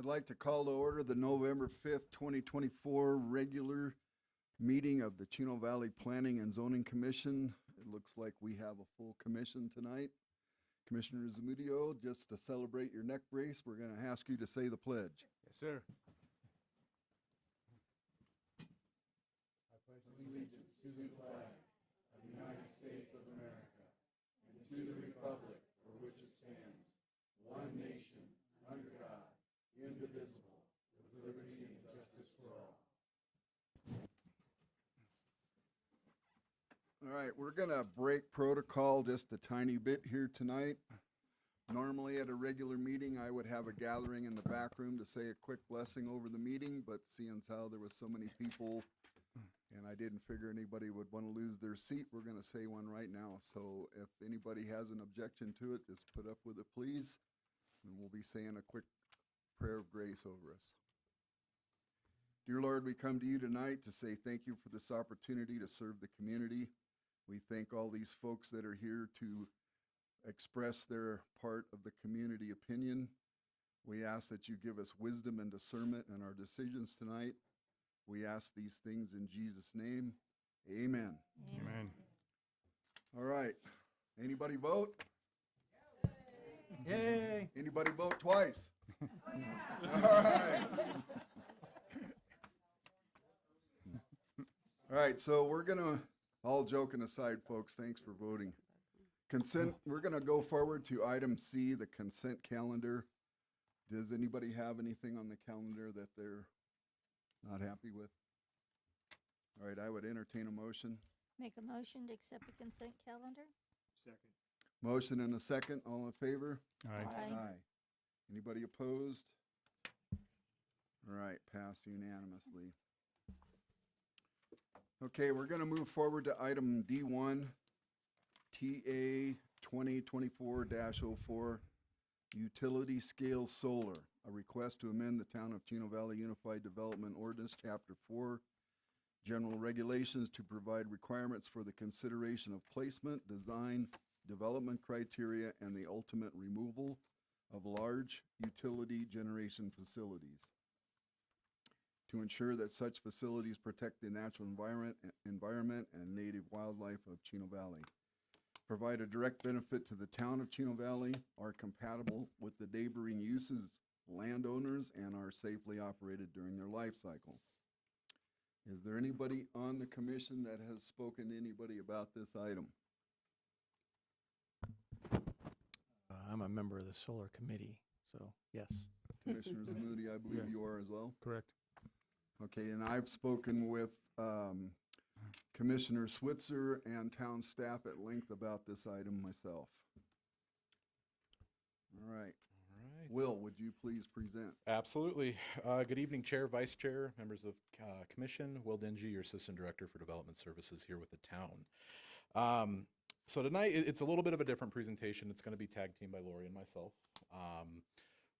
I'd like to call to order the November 5th, 2024 regular meeting of the Chino Valley Planning and Zoning Commission. It looks like we have a full commission tonight. Commissioner Zamudio, just to celebrate your neck brace, we're going to ask you to say the pledge. Yes, sir. Allegiance to the flag of the United States of America and to the republic for which it stands, one nation, under God, indivisible, with liberty and justice for all. All right, we're going to break protocol just a tiny bit here tonight. Normally at a regular meeting, I would have a gathering in the back room to say a quick blessing over the meeting, but seeing as how there was so many people and I didn't figure anybody would want to lose their seat, we're going to say one right now. So if anybody has an objection to it, just put up with it, please. And we'll be saying a quick prayer of grace over us. Dear Lord, we come to you tonight to say thank you for this opportunity to serve the community. We thank all these folks that are here to express their part of the community opinion. We ask that you give us wisdom and discernment in our decisions tonight. We ask these things in Jesus' name. Amen. Amen. All right. Anybody vote? Yay. Anybody vote twice? All right. All right, so we're going to, all joking aside, folks, thanks for voting. Consent, we're going to go forward to item C, the consent calendar. Does anybody have anything on the calendar that they're not happy with? All right, I would entertain a motion. Make a motion to accept the consent calendar. Second. Motion and a second. All in favor? Aye. Aye. Anybody opposed? All right, passed unanimously. Okay, we're going to move forward to item D1, TA 2024-04, utility scale solar. A request to amend the Town of Chino Valley Unified Development Ordinance, Chapter 4, General Regulations to provide requirements for the consideration of placement, design, development criteria, and the ultimate removal of large utility generation facilities to ensure that such facilities protect the natural environment and native wildlife of Chino Valley, provide a direct benefit to the town of Chino Valley, are compatible with the neighboring uses, landowners, and are safely operated during their life cycle. Is there anybody on the commission that has spoken to anybody about this item? I'm a member of the solar committee, so yes. Commissioner Zamudio, I believe Yes. you are as well. Correct. Okay, and I've spoken with Commissioner Switzer and town staff at length about this item myself. All right. All right. Will, would you please present? Absolutely. Good evening, Chair, Vice Chair, members of Commission. Will Dingy, your Assistant Director for Development Services here with the town. So tonight, it's a little bit of a different presentation. It's going to be tag teamed by Lori and myself.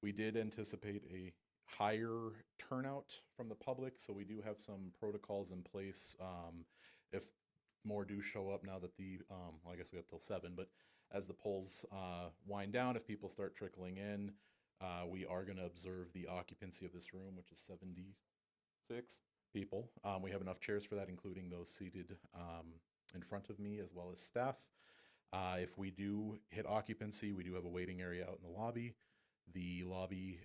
We did anticipate a higher turnout from the public, so we do have some protocols in place. If more do show up now that the, well, I guess we have till 7, but as the polls wind down, if people start trickling in, we are going to observe the occupancy of this room, which is 76 people. We have enough chairs for that, including those seated in front of me as well as staff. If we do hit occupancy, we do have a waiting area out in the lobby. The lobby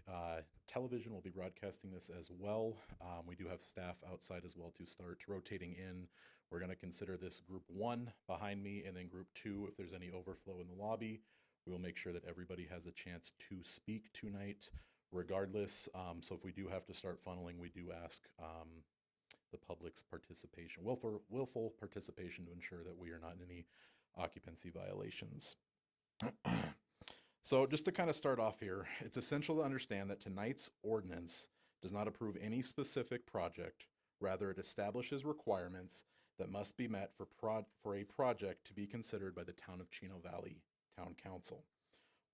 television will be broadcasting this as well. We do have staff outside as well to start rotating in. We're going to consider this group 1 behind me, and then group 2, if there's any overflow in the lobby, we will make sure that everybody has a chance to speak tonight regardless. So if we do have to start funneling, we do ask the public's participation, willful participation, to ensure that we are not in any occupancy violations. So just to kind of start off here, it's essential to understand that tonight's ordinance does not approve any specific project. Rather, it establishes requirements that must be met for a project to be considered by the Town of Chino Valley Town Council.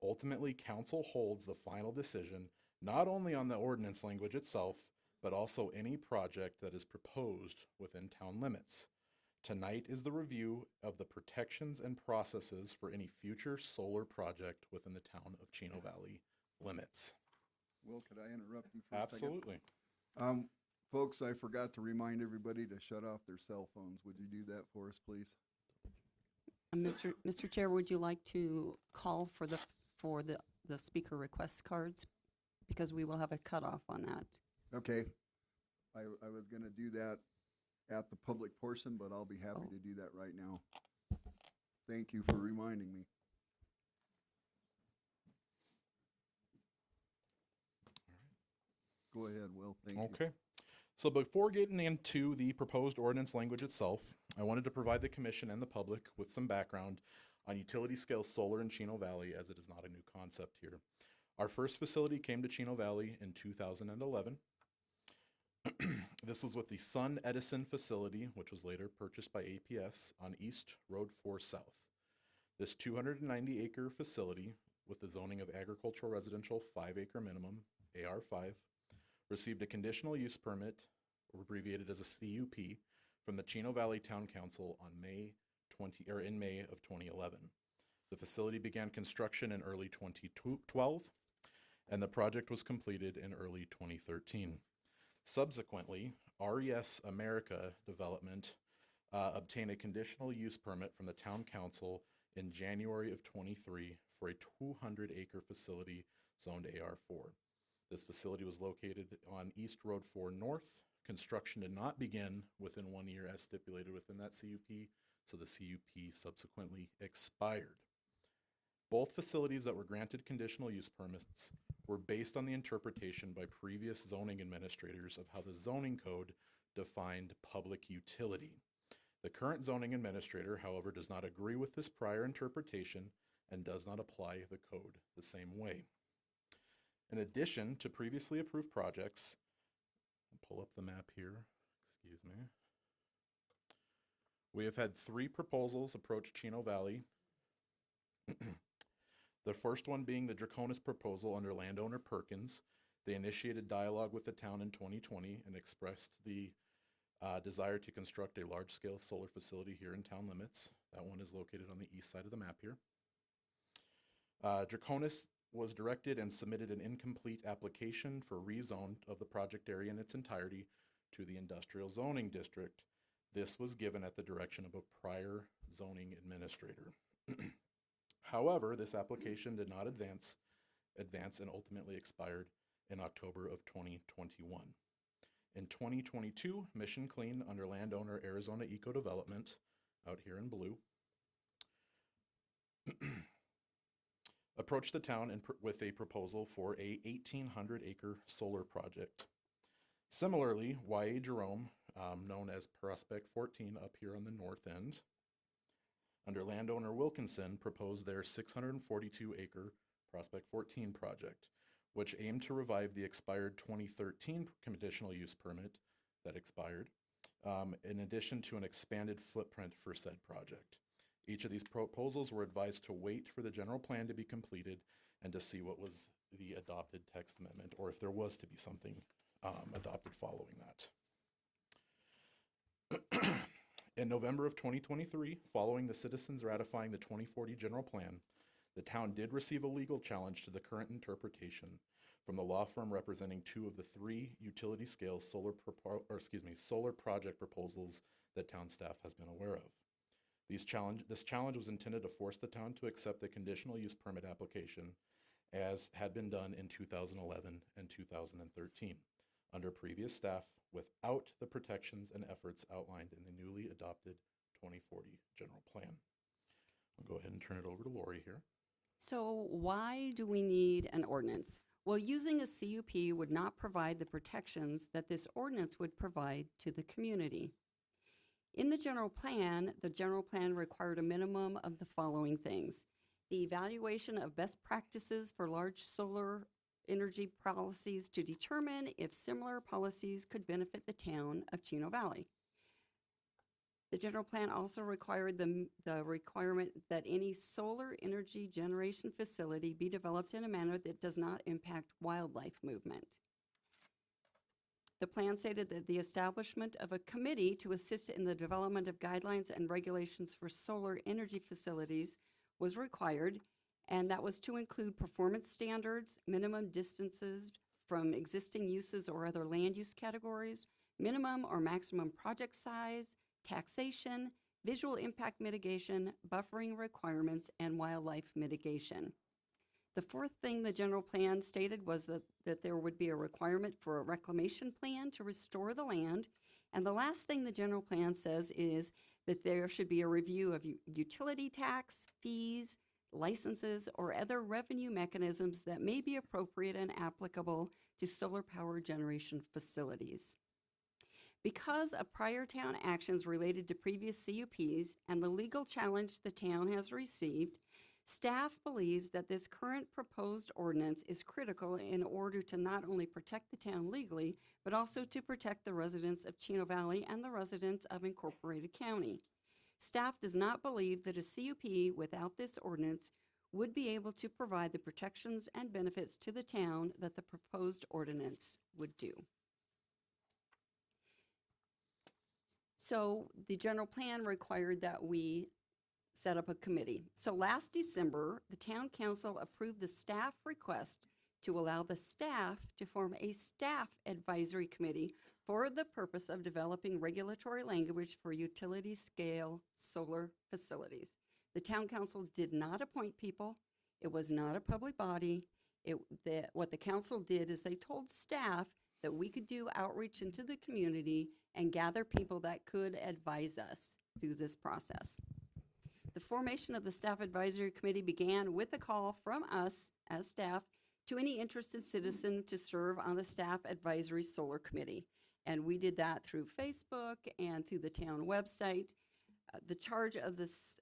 Ultimately, Council holds the final decision not only on the ordinance language itself, but also any project that is proposed within town limits. Tonight is the review of the protections and processes for any future solar project within the Town of Chino Valley limits. Will, could I interrupt you for a second? Absolutely. Folks, I forgot to remind everybody to shut off their cell phones. Would you do that for us, please? Mr. Chair, would you like to call for the speaker request cards? Because we will have a cutoff on that. Okay. I was gonna do that at the public portion, but I'll be happy Oh. to do that right now. Thank you for reminding me. Go ahead, Will. Thank you. Okay. So before getting into the proposed ordinance language itself, I wanted to provide the commission and the public with some background on utility scale solar in Chino Valley, as it is not a new concept here. Our first facility came to Chino Valley in 2011. This was with the Sun Edison facility, which was later purchased by APS on East Road 4 South. This 290-acre facility with the zoning of agricultural residential 5-acre minimum, AR5, received a conditional use permit, or abbreviated as a CUP, from the Chino Valley Town Council on in May of 2011. The facility began construction in early 2012, and the project was completed in early 2013. Subsequently, RES America Development obtained a conditional use permit from the Town Council in January of 23 for a 200-acre facility zoned AR4. This facility was located on East Road 4 North. Construction did not begin within 1 year as stipulated within that CUP, so the CUP subsequently expired. Both facilities that were granted conditional use permits were based on the interpretation by previous zoning administrators of how the zoning code defined public utility. The current zoning administrator, however, does not agree with this prior interpretation and does not apply the code the same way. In addition to previously approved projects, I'll pull up the map here, excuse me. We have had 3 proposals approach Chino Valley. The first one being the Draconis proposal under landowner Perkins. They initiated dialogue with the town in 2020 and expressed the desire to construct a large-scale solar facility here in town limits. That one is located on the east side of the map here. Draconis was directed and submitted an incomplete application for rezone of the project area in its entirety to the industrial zoning district. This was given at the direction of a prior zoning administrator. However, this application did not advance and ultimately expired in October of 2021. In 2022, Mission Clean under landowner Arizona Eco Development, out here in blue, approached the town with a proposal for a 1,800-acre solar project. Similarly, YA Jerome, known as Prospect 14 up here on the north end, under landowner Wilkinson, proposed their 642-acre Prospect 14 project, which aimed to revive the expired 2013 conditional use permit that expired, in addition to an expanded footprint for said project. Each of these proposals were advised to wait for the general plan to be completed and to see what was the adopted text amendment, or if there was to be something adopted following that. In November of 2023, following the citizens ratifying the 2040 general plan, the town did receive a legal challenge to the current interpretation from the law firm representing 2 of the 3 utility scale solar project proposals that town staff has been aware of. This challenge was intended to force the town to accept the conditional use permit application as had been done in 2011 and 2013 under previous staff without the protections and efforts outlined in the newly adopted 2040 general plan. I'll go ahead and turn it over to Lori here. So why do we need an ordinance? Well, using a CUP would not provide the protections that this ordinance would provide to the community. In the general plan required a minimum of the following things: the evaluation of best practices for large solar energy policies to determine if similar policies could benefit the town of Chino Valley. The general plan also required the requirement that any solar energy generation facility be developed in a manner that does not impact wildlife movement. The plan stated that the establishment of a committee to assist in the development of guidelines and regulations for solar energy facilities was required, and that was to include performance standards, minimum distances from existing uses or other land use categories, minimum or maximum project size, taxation, visual impact mitigation, buffering requirements, and wildlife mitigation. The fourth thing the general plan stated was that there would be a requirement for a reclamation plan to restore the land. And the last thing the general plan says is that there should be a review of utility tax, fees, licenses, or other revenue mechanisms that may be appropriate and applicable to solar power generation facilities. Because of prior town actions related to previous CUPs and the legal challenge the town has received, staff believes that this current proposed ordinance is critical in order to not only protect the town legally, but also to protect the residents of Chino Valley and the residents of Incorporated County. Staff does not believe that a CUP without this ordinance would be able to provide the protections and benefits to the town that the proposed ordinance would do. So the general plan required that we set up a committee. So last December, the town council approved the staff request to allow the staff to form a staff advisory committee for the purpose of developing regulatory language for utility scale solar facilities. The town council did not appoint people. It was not a public body. What the council did is they told staff that we could do outreach into the community and gather people that could advise us through this process. The formation of the Staff Advisory Committee began with a call from us as staff to any interested citizen to serve on the Staff Advisory Solar Committee. And we did that through Facebook and through the town website. The charge of this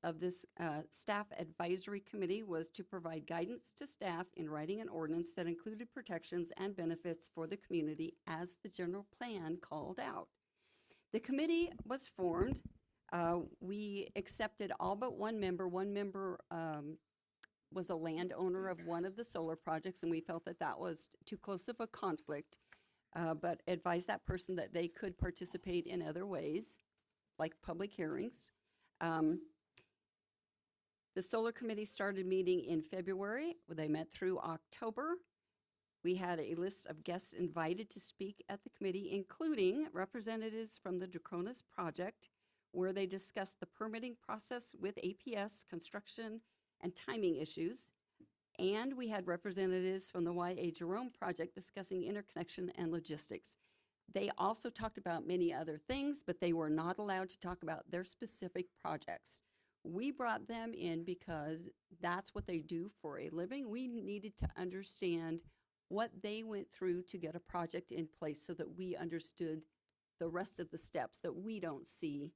Staff Advisory Committee was to provide guidance to staff in writing an ordinance that included protections and benefits for the community as the general plan called out. The committee was formed. We accepted all but one member. One member was a landowner of one of the solar projects, and we felt that that was too close of a conflict, but advised that person that they could participate in other ways, like public hearings. The solar committee started meeting in February. They met through October. We had a list of guests invited to speak at the committee, including representatives from the Draconis project, where they discussed the permitting process with APS, construction, and timing issues. And we had representatives from the YA Jerome project discussing interconnection and logistics. They also talked about many other things, but they were not allowed to talk about their specific projects. We brought them in because that's what they do for a living. We needed to understand what they went through to get a project in place so that we understood the rest of the steps that we don't see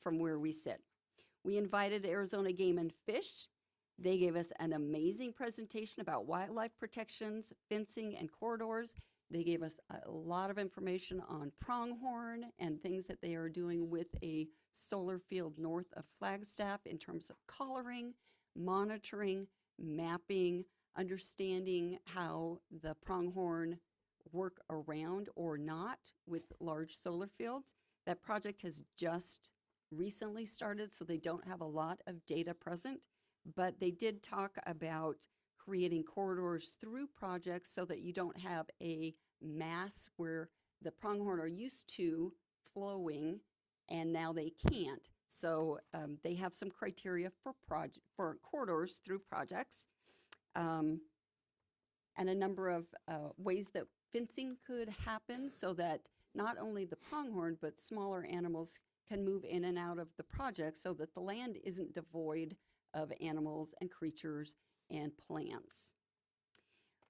from where we sit. We invited Arizona Game and Fish. They gave us an amazing presentation about wildlife protections, fencing, and corridors. They gave us a lot of information on pronghorn and things that they are doing with a solar field north of Flagstaff in terms of collaring, monitoring, mapping, understanding how the pronghorn work around or not with large solar fields. That project has just recently started, so they don't have a lot of data present, but they did talk about creating corridors through projects so that you don't have a mass where the pronghorn are used to flowing and now they can't. So they have some criteria for corridors through projects, and a number of ways that fencing could happen so that not only the pronghorn but smaller animals can move in and out of the project so that the land isn't devoid of animals and creatures and plants.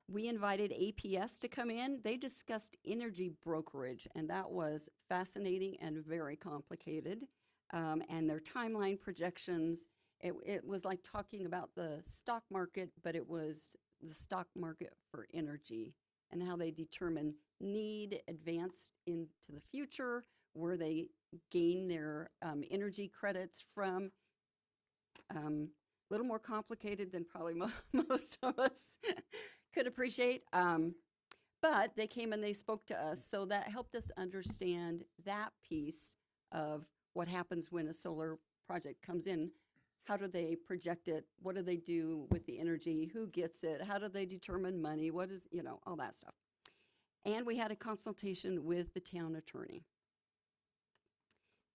We invited APS to come in. They discussed energy brokerage, and that was fascinating and very complicated, and their timeline projections. It was like talking about the stock market, but it was the stock market for energy and how they determine need advanced into the future, where they gain their energy credits from. A little more complicated than probably most of us could appreciate. But they came and they spoke to us, so that helped us understand that piece of what happens when a solar project comes in. How do they project it? What do they do with the energy? Who gets it? How do they determine money? What is, all that stuff. And we had a consultation with the town attorney.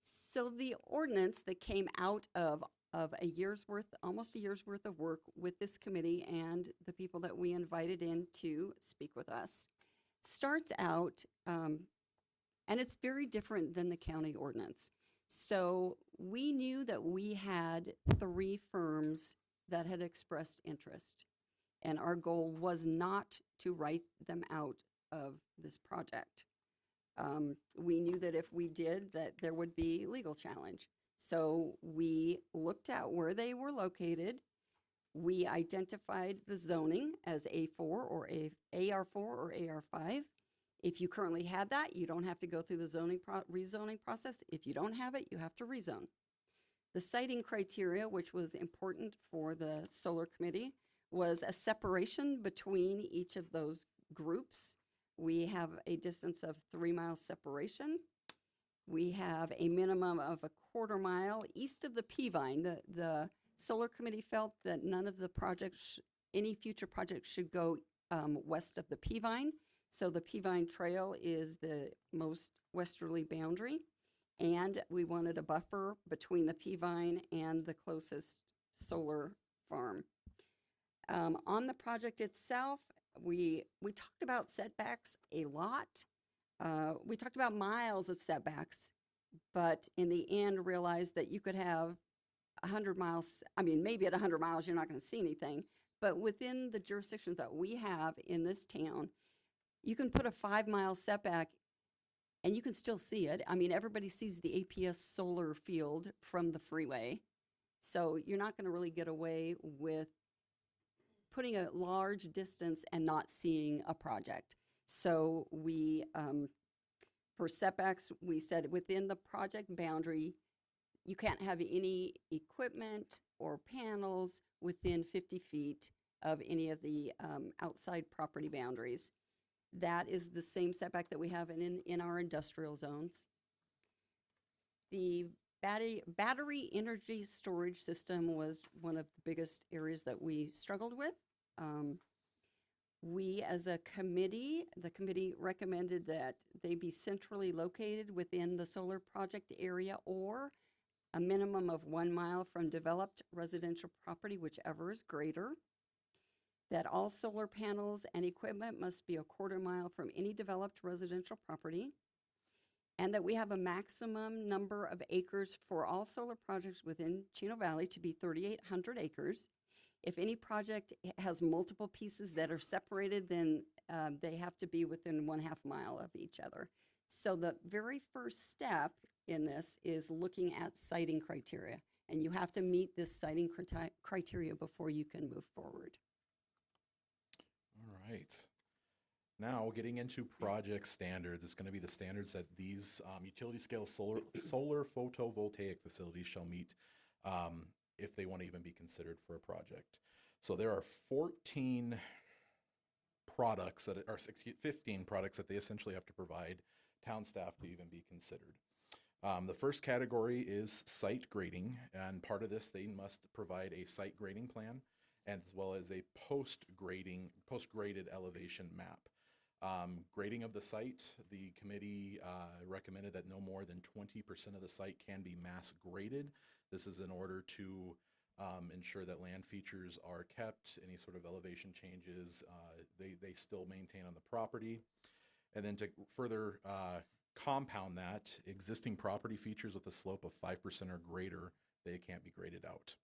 So the ordinance that came out of a year's worth, almost a year's worth of work with this committee and the people that we invited in to speak with us, starts out, and it's very different than the county ordinance. So we knew that we had 3 firms that had expressed interest, and our goal was not to write them out of this project. We knew that if we did, that there would be legal challenge. So we looked at where they were located. We identified the zoning as A4 or AR4 or AR5. If you currently had that, you don't have to go through the rezoning process. If you don't have it, you have to rezone. The siting criteria, which was important for the solar committee, was a separation between each of those groups. We have a distance of 3 miles separation. We have a minimum of a 1/4 mile east of the Peavine. The solar committee felt that none of the projects, any future projects should go west of the Peavine. So the Peavine Trail is the most westerly boundary. And we wanted a buffer between the Peavine and the closest solar farm. On the project itself, we talked about setbacks a lot. We talked about miles of setbacks, but in the end realized that you could have 100 miles. I mean, maybe at 100 miles, you're not going to see anything, but within the jurisdictions that we have in this town, you can put a 5-mile setback and you can still see it. I mean, everybody sees the APS solar field from the freeway. So you're not going to really get away with putting a large distance and not seeing a project. So we, for setbacks, we said within the project boundary, you can't have any equipment or panels within 50 feet of any of the outside property boundaries. That is the same setback that we have in our industrial zones. The battery energy storage system was one of the biggest areas that we struggled with. We, as a committee, the committee recommended that they be centrally located within the solar project area or a minimum of 1 mile from developed residential property, whichever is greater. That all solar panels and equipment must be a 1/4 mile from any developed residential property, and that we have a maximum number of acres for all solar projects within Chino Valley to be 3,800 acres. If any project has multiple pieces that are separated, then they have to be within 1/2 mile of each other. So the very first step in this is looking at siting criteria, and you have to meet this siting criteria before you can move forward. All right. Now, getting into project standards, it's going to be the standards that these utility scale solar photovoltaic facilities shall meet if they want to even be considered for a project. So there are 14 products that are 15 products that they essentially have to provide town staff to even be considered. The first category is site grading, and part of this, they must provide a site grading plan as well as a post-graded elevation map. Grading of the site, the committee recommended that no more than 20% of the site can be mass graded. This is in order to ensure that land features are kept, any sort of elevation changes, they still maintain on the property. And then to further compound that, existing property features with a slope of 5% or greater, they can't be graded out.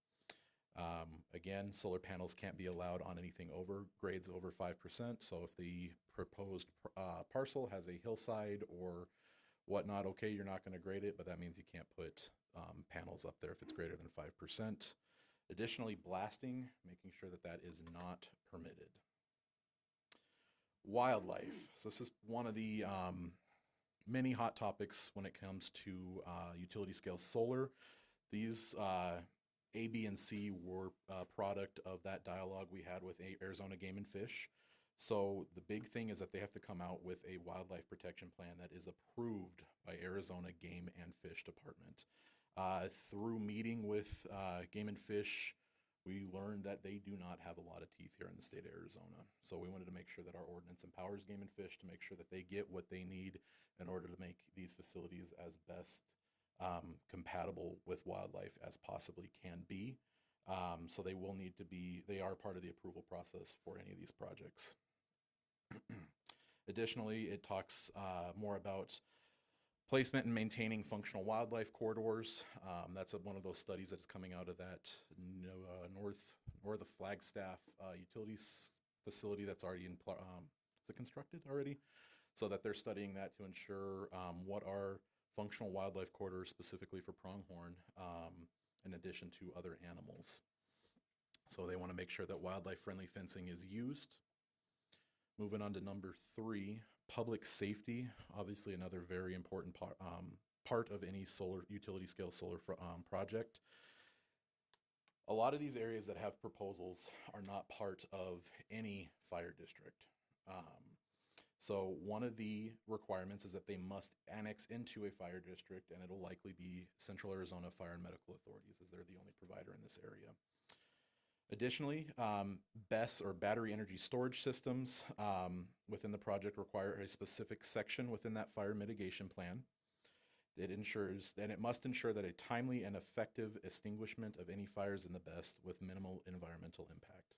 Again, solar panels can't be allowed on anything over grades over 5%. So if the proposed parcel has a hillside or whatnot, okay, you're not going to grade it, but that means you can't put panels up there if it's greater than 5%. Additionally, blasting, making sure that that is not permitted. Wildlife. So this is one of the many hot topics when it comes to utility scale solar. These A, B, and C were a product of that dialogue we had with Arizona Game and Fish. So the big thing is that they have to come out with a wildlife protection plan that is approved by Arizona Game and Fish Department. Through meeting with Game and Fish we learned that they do not have a lot of teeth here in the state of Arizona. So we wanted to make sure that our ordinance empowers game and fish to make sure that they get what they need in order to make these facilities as best compatible with wildlife as possibly can be. So they will need to be, they are part of the approval process for any of these projects. Additionally, it talks more about placement and maintaining functional wildlife corridors. That's one of those studies that's coming out of that north of Flagstaff utilities facility that's already is it constructed already? So that they're studying that to ensure what are functional wildlife corridors specifically for pronghorn in addition to other animals. So they want to make sure that wildlife-friendly fencing is used. Moving on to number 3, public safety, obviously another very important part of any utility scale solar project. A lot of these areas that have proposals are not part of any fire district. So one of the requirements is that they must annex into a fire district, and it'll likely be Central Arizona Fire and Medical Authorities, as they're the only provider in this area. Additionally, BESS or battery energy storage systems within the project require a specific section within that fire mitigation plan. It must ensure that a timely and effective extinguishment of any fires in the BESS with minimal environmental impact.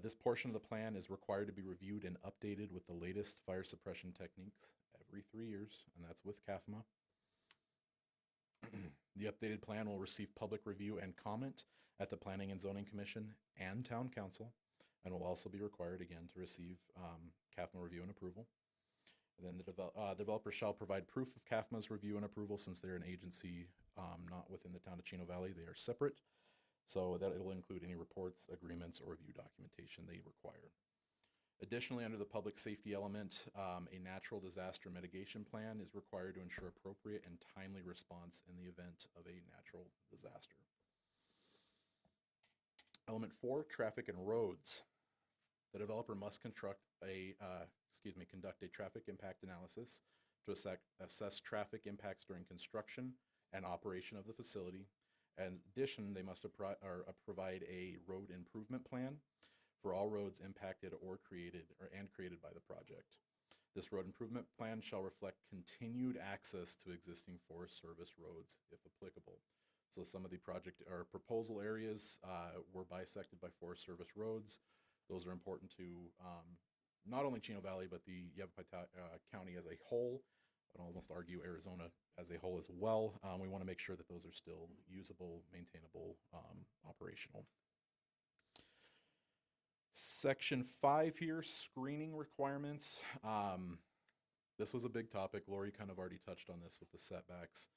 This portion of the plan is required to be reviewed and updated with the latest fire suppression techniques every 3 years, and that's with CAFMA. The updated plan will receive public review and comment at the Planning and Zoning Commission and Town Council, and will also be required again to receive CAFMA review and approval. And then the developer shall provide proof of CAFMA's review and approval, since they're an agency not within the town of Chino Valley. They are separate, so that it'll include any reports, agreements, or review documentation they require. Additionally, under the public safety element, a natural disaster mitigation plan is required to ensure appropriate and timely response in the event of a natural disaster. Element 4, traffic and roads. The developer must conduct a traffic impact analysis to assess traffic impacts during construction and operation of the facility. In addition, they must provide a road improvement plan for all roads impacted or created by the project. This road improvement plan shall reflect continued access to existing Forest Service roads, if applicable. So some of the project or proposal areas were bisected by Forest Service roads. Those are important to not only Chino Valley, but the Yavapai County as a whole. I'd almost argue Arizona as a whole as well. We want to make sure that those are still usable, maintainable, operational. Section 5 here, screening requirements. This was a big topic. Lori kind of already touched on this with the setbacks.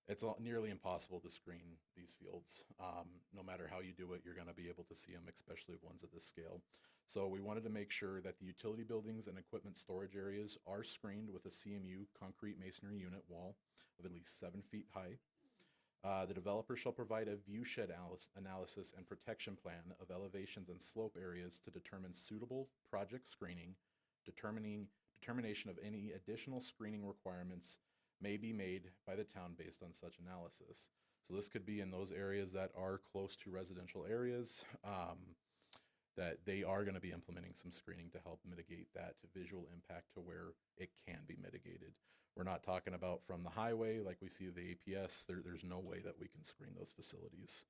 It's nearly impossible to screen these fields. No matter how you do it, you're going to be able to see them, especially ones at this scale. So we wanted to make sure that the utility buildings and equipment storage areas are screened with a CMU, concrete masonry unit wall, of at least 7 feet high. The developer shall provide a viewshed analysis and protection plan of elevations and slope areas to determine suitable project screening. Determination of any additional screening requirements may be made by the town based on such analysis. So this could be in those areas that are close to residential areas, that they are going to be implementing some screening to help mitigate that visual impact to where it can be mitigated. We're not talking about from the highway like we see the APS. There's no way that we can screen those facilities.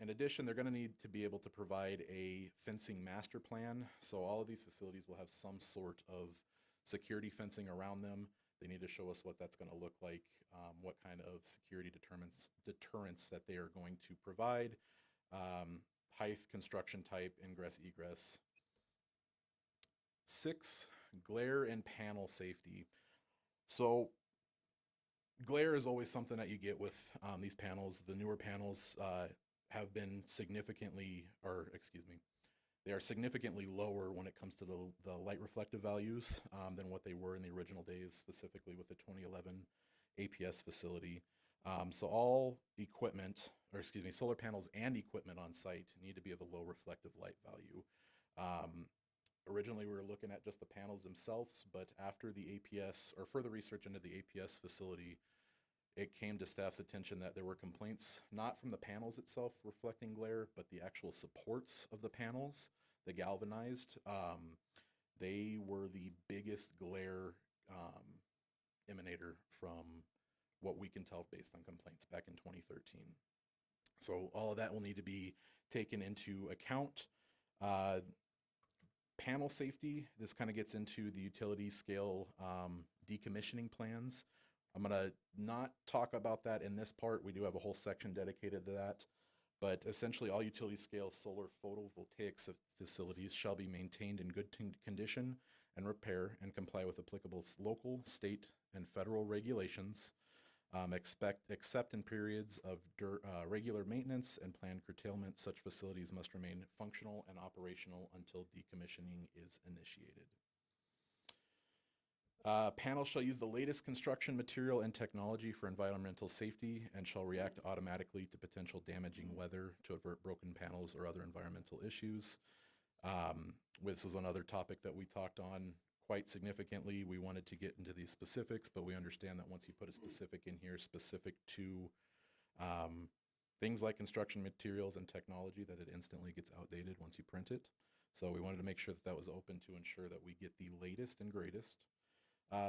In addition, they're going to need to be able to provide a fencing master plan. So all of these facilities will have some sort of security fencing around them. They need to show us what that's going to look like, what kind of security deterrence that they are going to provide, height, construction type, ingress, egress. 6, glare and panel safety. So glare is always something that you get with these panels. The newer panels have been they are significantly lower when it comes to the light reflective values than what they were in the original days, specifically with the 2011 APS facility. So all equipment, solar panels and equipment on site need to be of a low reflective light value. Originally, we were looking at just the panels themselves, but after the APS, or further research into the APS facility, it came to staff's attention that there were complaints not from the panels itself reflecting glare, but the actual supports of the panels, the galvanized. They were the biggest glare emanator from what we can tell based on complaints back in 2013. So all of that will need to be taken into account. Panel safety, this kind of gets into the utility scale decommissioning plans. I'm going to not talk about that in this part. We do have a whole section dedicated to that. But essentially, all utility scale solar photovoltaic facilities shall be maintained in good condition and repair and comply with applicable local, state, and federal regulations, except in periods of regular maintenance and planned curtailment. Such facilities must remain functional and operational until decommissioning is initiated. Panels shall use the latest construction material and technology for environmental safety and shall react automatically to potential damaging weather to avert broken panels or other environmental issues. This is another topic that we talked on quite significantly. We wanted to get into these specifics, but we understand that once you put a specific in here, specific to things like construction materials and technology, that it instantly gets outdated once you print it. So we wanted to make sure that that was open to ensure that we get the latest and greatest.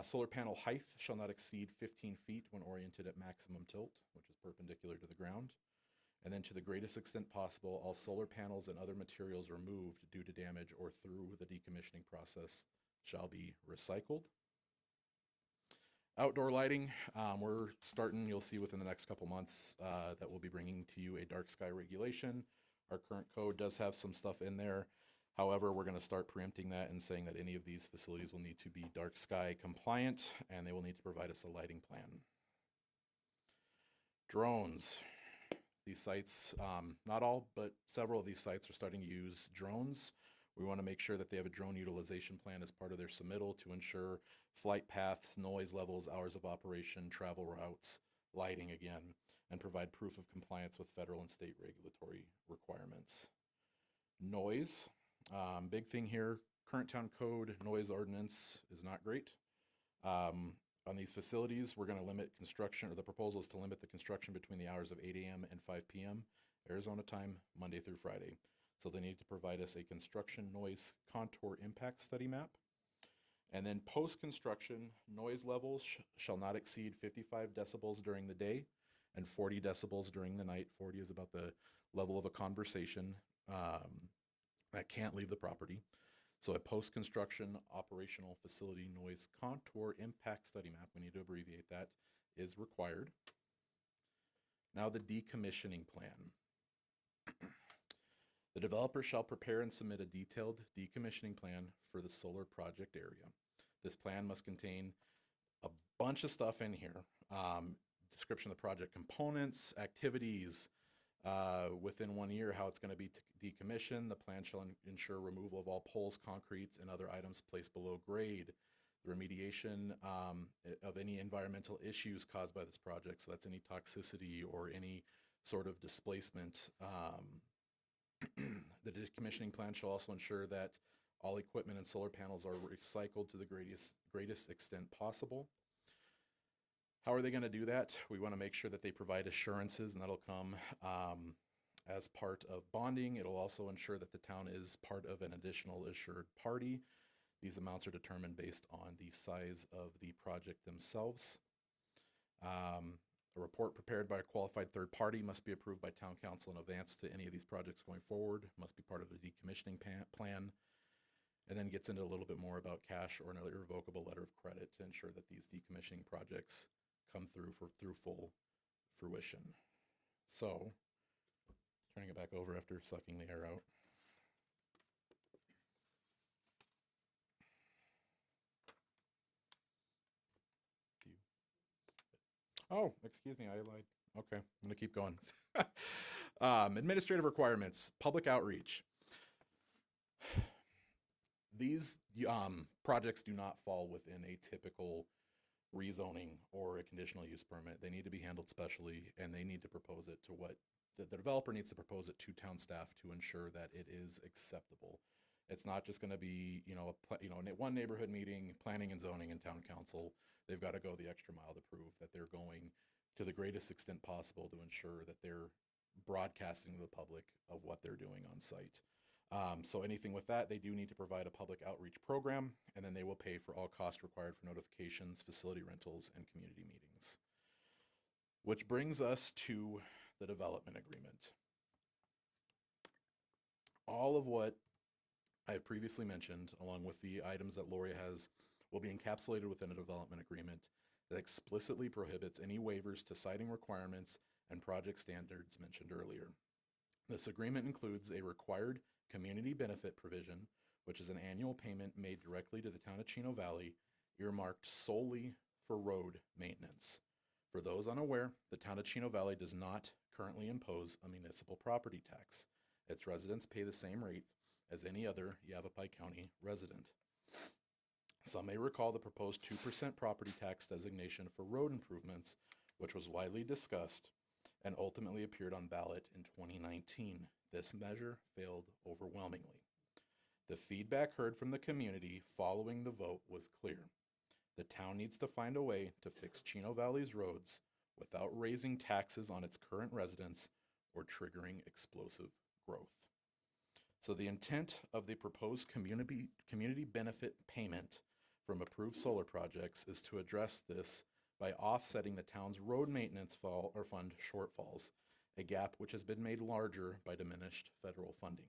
Solar panel height shall not exceed 15 feet when oriented at maximum tilt, which is perpendicular to the ground. And then to the greatest extent possible, all solar panels and other materials removed due to damage or through the decommissioning process shall be recycled. Outdoor lighting, we're starting, you'll see within the next couple months that we'll be bringing to you a dark sky regulation. Our current code does have some stuff in there. However, we're going to start preempting that and saying that any of these facilities will need to be dark sky compliant and they will need to provide us a lighting plan. Drones. These sites, not all, but several of these sites are starting to use drones. We want to make sure that they have a drone utilization plan as part of their submittal to ensure flight paths, noise levels, hours of operation, travel routes, lighting again, and provide proof of compliance with federal and state regulatory requirements. Noise. Big thing here, current town code noise ordinance is not great. On these facilities, we're going to limit construction, or the proposal is to limit the construction between the hours of 8 a.m. and 5 p.m. Arizona time, Monday through Friday. So they need to provide us a construction noise contour impact study map. And then post-construction, noise levels shall not exceed 55 decibels during the day and 40 decibels during the night. 40 is about the level of a conversation that can't leave the property. So a post-construction operational facility noise contour impact study map, we need to abbreviate that, is required. Now the decommissioning plan. The developer shall prepare and submit a detailed decommissioning plan for the solar project area. This plan must contain a bunch of stuff in here. Description of the project components, activities, within 1 year, how it's going to be decommissioned. The plan shall ensure removal of all poles, concretes, and other items placed below grade. The remediation of any environmental issues caused by this project. So that's any toxicity or any sort of displacement. The decommissioning plan shall also ensure that all equipment and solar panels are recycled to the greatest extent possible. How are they going to do that? We want to make sure that they provide assurances, and that'll come as part of bonding. It'll also ensure that the town is part of an additional assured party. These amounts are determined based on the size of the project themselves. A report prepared by a qualified third party must be approved by town council in advance to any of these projects going forward, must be part of the decommissioning plan, and then gets into a little bit more about cash or an irrevocable letter of credit to ensure that these decommissioning projects come through full fruition. So, turning it back over after sucking the air out. Oh, excuse me, I lied. Okay, I'm going to keep going. Administrative requirements, public outreach. These projects do not fall within a typical rezoning or a conditional use permit. They need to be handled specially, and they need to propose it to the developer needs to propose it to town staff to ensure that it is acceptable. It's not just going to be, one neighborhood meeting, planning and zoning and town council. They've got to go the extra mile to prove that they're going to the greatest extent possible to ensure that they're broadcasting to the public of what they're doing on site. So anything with that, they do need to provide a public outreach program, and then they will pay for all costs required for notifications, facility rentals, and community meetings. Which brings us to the development agreement. All of what I have previously mentioned, along with the items that Lori has, will be encapsulated within a development agreement that explicitly prohibits any waivers to siting requirements and project standards mentioned earlier. This agreement includes a required community benefit provision, which is an annual payment made directly to the town of Chino Valley, earmarked solely for road maintenance. For those unaware, the town of Chino Valley does not currently impose a municipal property tax. Its residents pay the same rate as any other Yavapai County resident. Some may recall the proposed 2% property tax designation for road improvements, which was widely discussed and ultimately appeared on ballot in 2019. This measure failed overwhelmingly. The feedback heard from the community following the vote was clear. The town needs to find a way to fix Chino Valley's roads without raising taxes on its current residents or triggering explosive growth. So the intent of the proposed community benefit payment from approved solar projects is to address this by offsetting the town's road maintenance fund shortfalls, a gap which has been made larger by diminished federal funding.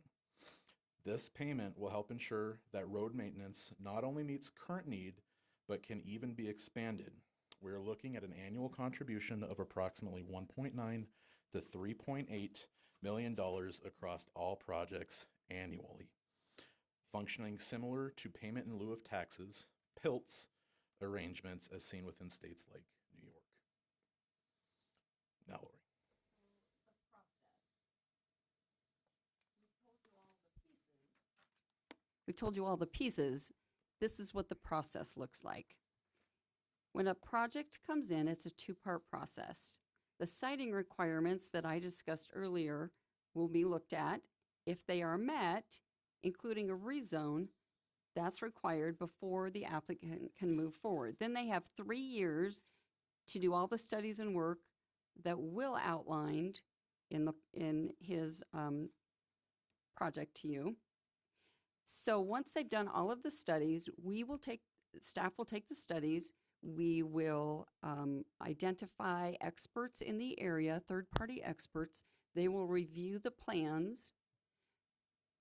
This payment will help ensure that road maintenance not only meets current need, but can even be expanded. We're looking at an annual contribution of approximately $1.9 to $3.8 million across all projects annually, functioning similar to payment in lieu of taxes, PILTs, arrangements as seen within states like New York. Now, Lori. We've told you all the pieces. This is what the process looks like. When a project comes in, it's a two-part process. The siting requirements that I discussed earlier will be looked at. If they are met, including a rezone, that's required before the applicant can move forward. Then they have 3 years to do all the studies and work that Will outlined in his project to you. So once they've done all of the studies, staff will take the studies. We will identify experts in the area, third-party experts. They will review the plans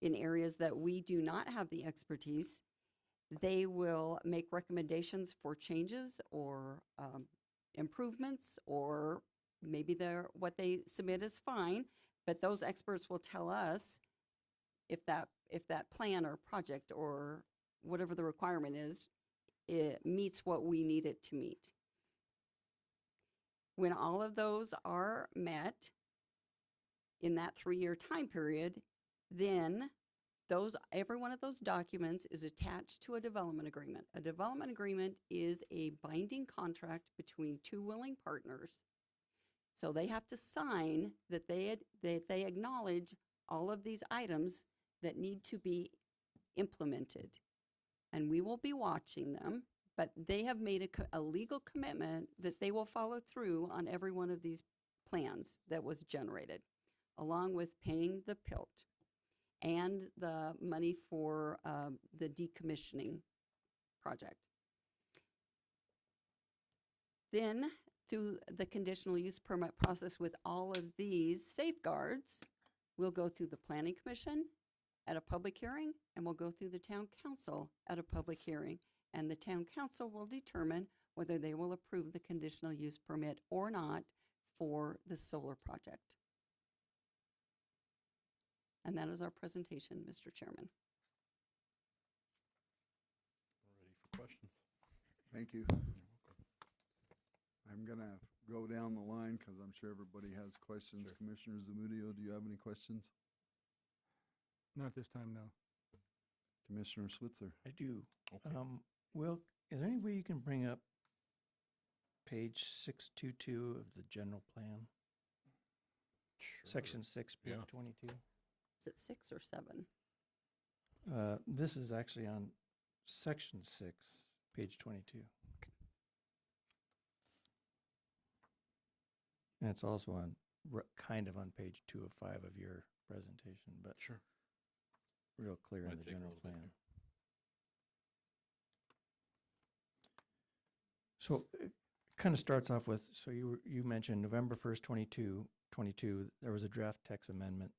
in areas that we do not have the expertise. They will make recommendations for changes or improvements, or maybe what they submit is fine, but those experts will tell us if that plan or project or whatever the requirement is, it meets what we need it to meet. When all of those are met in that 3-year time period, then every one of those documents is attached to a development agreement. A development agreement is a binding contract between two willing partners. So they have to sign that they acknowledge all of these items that need to be implemented. And we will be watching them, but they have made a legal commitment that they will follow through on every one of these plans that was generated, along with paying the PILT and the money for the decommissioning project. Then, through the conditional use permit process with all of these safeguards, we'll go through the Planning Commission at a public hearing, and we'll go through the Town Council at a public hearing. And the Town Council will determine whether they will approve the conditional use permit or not for the solar project. And that is our presentation, Mr. Chairman. We're ready for questions. Thank you. I'm going to go down the line because I'm sure everybody has questions. Sure. Commissioner Zamudio, do you have any questions? Not at this time, no. Commissioner Switzer? I do. Okay. Will, is there any way you can bring up page 622 of the general plan? Sure. Section 6, page Yeah. 22. Is it 6 or 7? This is actually on section 6, page 22. And it's also on, kind of on page 2 of 5 of your presentation, but Sure. real clear in Might the take a general little bit plan. So it kind of starts off with, so you mentioned November 1st, 22, there was a draft text amendment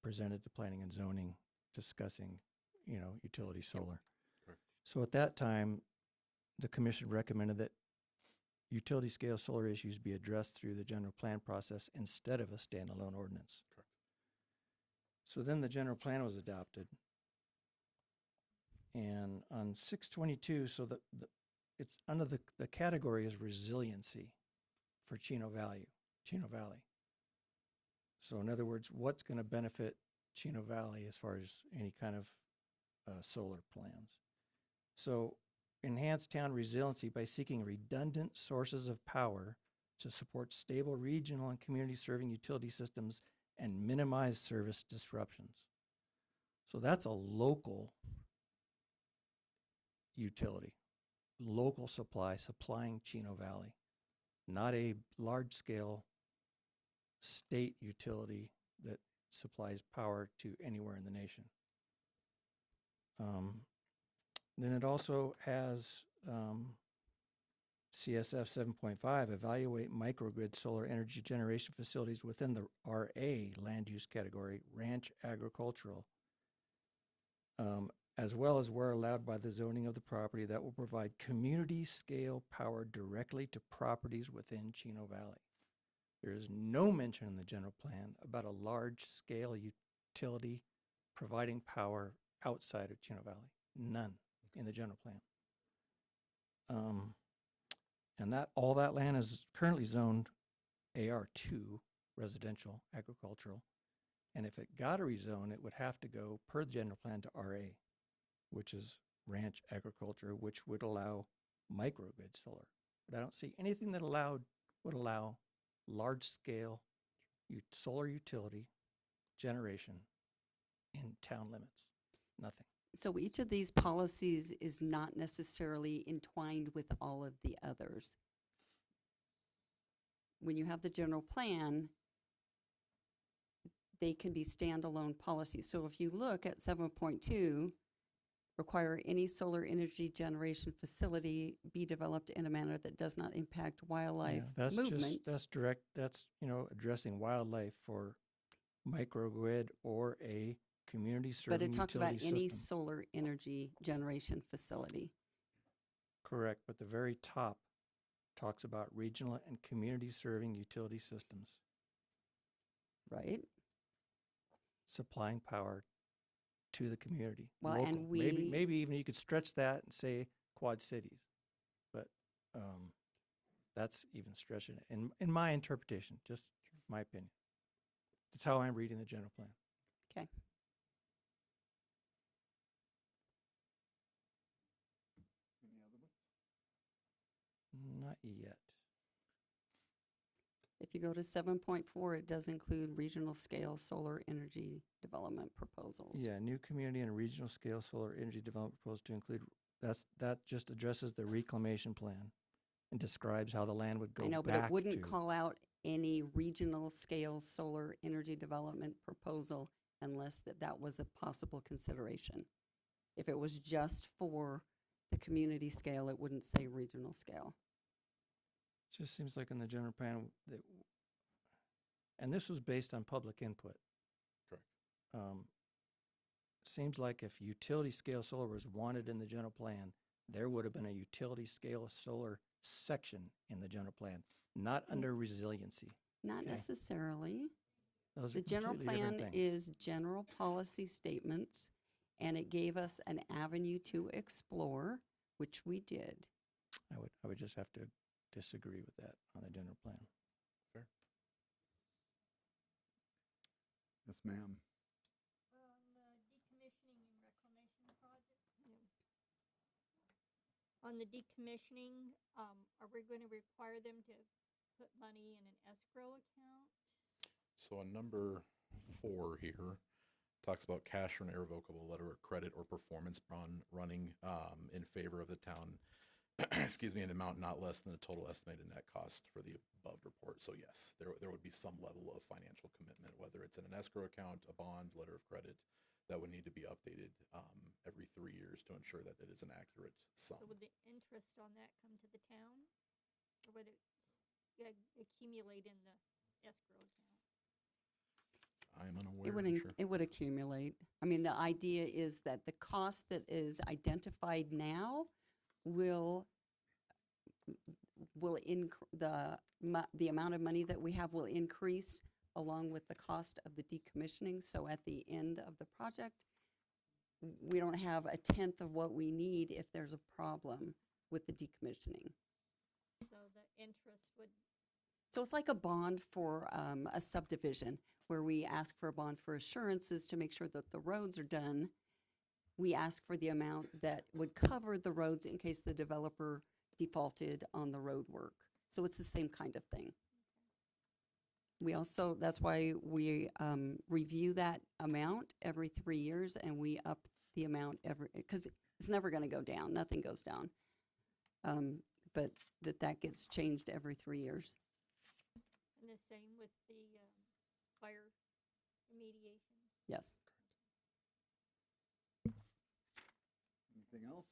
presented to planning and zoning discussing, utility solar. Correct. So at that time, the commission recommended that utility scale solar issues be addressed through the general plan process instead of a standalone ordinance. Correct. So then the general plan was adopted. And on 6/22, so it's under the category is resiliency for Chino Valley. So in other words, what's going to benefit Chino Valley as far as any kind of solar plans? So enhance town resiliency by seeking redundant sources of power to support stable regional and community serving utility systems and minimize service disruptions. So that's a local utility, local supply, supplying Chino Valley, not a large-scale state utility that supplies power to anywhere in the nation. Then it also has CSF 7.5, evaluate microgrid solar energy generation facilities within the RA land use category, ranch agricultural, as well as where allowed by the zoning of the property that will provide community scale power directly to properties within Chino Valley. There is no mention in the general plan about a large scale utility providing power outside of Chino Valley. None in the general plan. And all that land is currently zoned AR2, residential, agricultural. And if it got a rezone, it would have to go per the general plan to RA, which is ranch agriculture, which would allow microgrid solar. But I don't see anything that would allow large-scale solar utility generation in town limits. Nothing. So each of these policies is not necessarily entwined with all of the others. When you have the general plan, they can be standalone policies. So if you look at 7.2, require any solar energy generation facility be developed in a manner that does not impact wildlife movement. That's direct, that's, addressing wildlife for microgrid or a community serving But it talks about utility any system. solar energy generation facility. Correct, but the very top talks about regional and community serving utility systems, Right? supplying power to the community. Well, local. and maybe even you could stretch that and say Quad Cities, but that's even stretching it. In my interpretation, just my opinion. That's how I'm reading the general plan. Okay. Any other ones? Not yet. If you go to 7.4, it does include regional scale solar energy development proposals. Yeah, new community and regional scale solar energy development proposed to include, that just addresses the reclamation plan and describes how the land would go I know, but back it wouldn't to. call out any regional scale solar energy development proposal unless that was a possible consideration. If it was just for the community scale, it wouldn't say regional scale. Just seems like in the general plan that, and this was based on public input. Correct. Seems like if utility scale solar was wanted in the general plan, there would have been a utility scale solar section in the general plan, not under resiliency. Not Okay. necessarily. Those The are general completely different plan things. is general policy statements, and it gave us an avenue to explore, which we did. I would just have to disagree with that on the general plan. Fair. Yes, ma'am. On the decommissioning and reclamation project. On the decommissioning, are we going to require them to put money in an escrow account? So on number 4 here, talks about cash or an irrevocable letter of credit or performance bond running in favor of the town excuse me, an amount not less than the total estimated net cost for the above report. So yes, there would be some level of financial commitment, whether it's in an escrow account, a bond, letter of credit, that would need to be updated every 3 years to ensure that it is an accurate sum. So would the interest on that come to the town? Or would it accumulate in the escrow account? I'm unaware. It would, sure. it would accumulate. I mean, the idea is that the cost that is identified now will the amount of money that we have will increase along with the cost of the decommissioning. So at the end of the project, we don't have a tenth of what we need if there's a problem with the decommissioning. So the interest would, So it's like a bond for a subdivision where we ask for a bond for assurances to make sure that the roads are done. We ask for the amount that would cover the roads in case the developer defaulted on the road work. So it's the same kind of thing. We also, that's why we review that amount every 3 years, and we up the amount because it's never going to go down. Nothing goes down. But that gets changed every 3 years. and the same with the fire remediation? Yes. Anything else?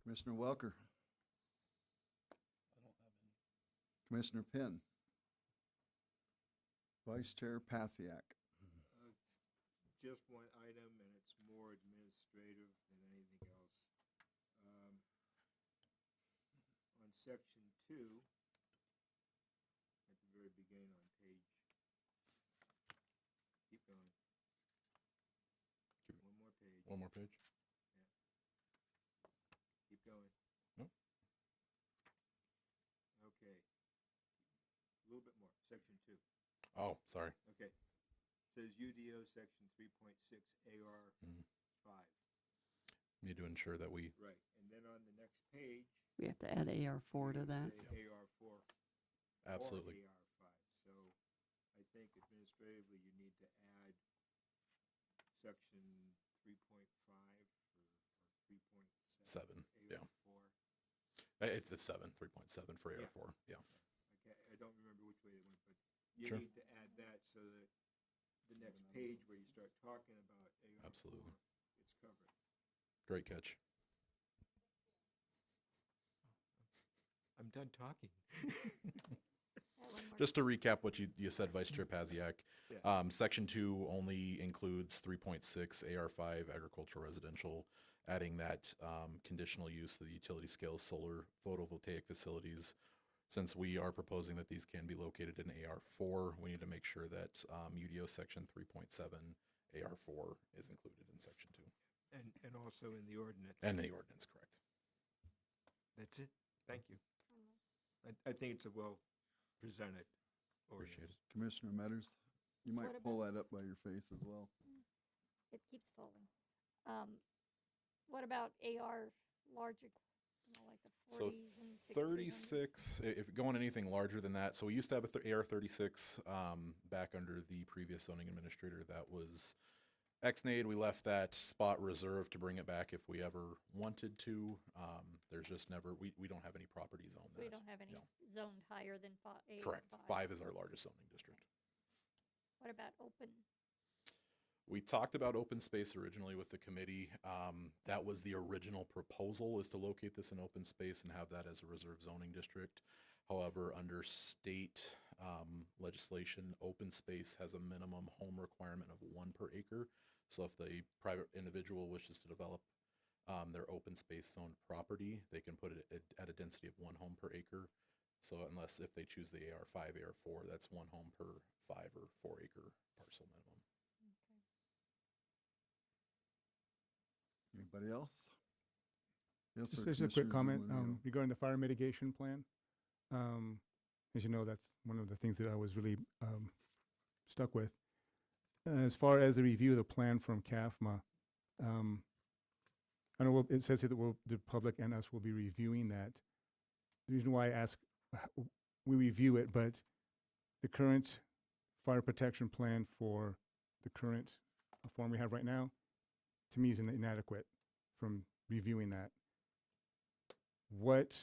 Commissioner Welker, I don't have any. Commissioner Penn, Vice Chair Pasiak. Just one item, and it's more administrative than anything else. On section 2, at the very beginning on page, keep going. Keep- One more page, One more page. keep going. No. Okay. A little bit more, section 2. Oh, sorry. Okay. Says UDO section 3.6 AR Mhm. 5. Need to ensure that we Right, and then on the next page. We have to add AR4 to you that. say AR4 absolutely. or AR5. So I think administratively you need to add section 3.5 or 3.7. 7, yeah. AR4. It's a 3.7 for Yeah. AR4. Yeah. Okay, I don't remember which way it went, but you Sure. need to add that so that the next page where you start talking about AR4, Absolutely. it's covered. Great catch. I'm done talking. One more. Just to recap what you said, Vice Chair Pasiak, Yeah. Section 2 only includes 3.6 AR5 agricultural residential, adding that conditional use of the utility scale solar photovoltaic facilities. Since we are proposing that these can be located in AR4, we need to make sure that UDO Section 3.7 AR4 is included in Section 2. And also in the ordinance. And the ordinance, correct. That's it. Thank you. One more. I think it's a well-presented Appreciate ordinance. Commissioner Metters, you might What pull that up by your face as well. It keeps falling. What about AR larger, like the So 40s and 60s? 36, if going anything larger than that, so we used to have a AR36 back under the previous zoning administrator that was ex-nade. We left that spot reserved to bring it back if we ever wanted to. There's just never, we don't have any properties on So that. we don't have any No. zoned higher than AR5? Correct. 5 is our largest zoning district. What about open? We talked about open space originally with the committee. That was the original proposal, is to locate this in open space and have that as a reserve zoning district. However, under state legislation, open space has a minimum home requirement of 1 per acre. So if the private individual wishes to develop their open space zoned property, they can put it at a density of 1 home per acre. So unless if they choose the AR5, AR4, that's 1 home per 5 or 4 acre parcel minimum. Anybody else? Yes, Just sir, as a quick Commissioner comment Zumbrino. regarding the fire mitigation plan. As you know, that's one of the things that I was really stuck with. As far as the review of the plan from CAFMA, I know it says here that the public and us will be reviewing that. The reason why I ask, we review it, but the current fire protection plan for the current form we have right now, to me, is inadequate from reviewing that. what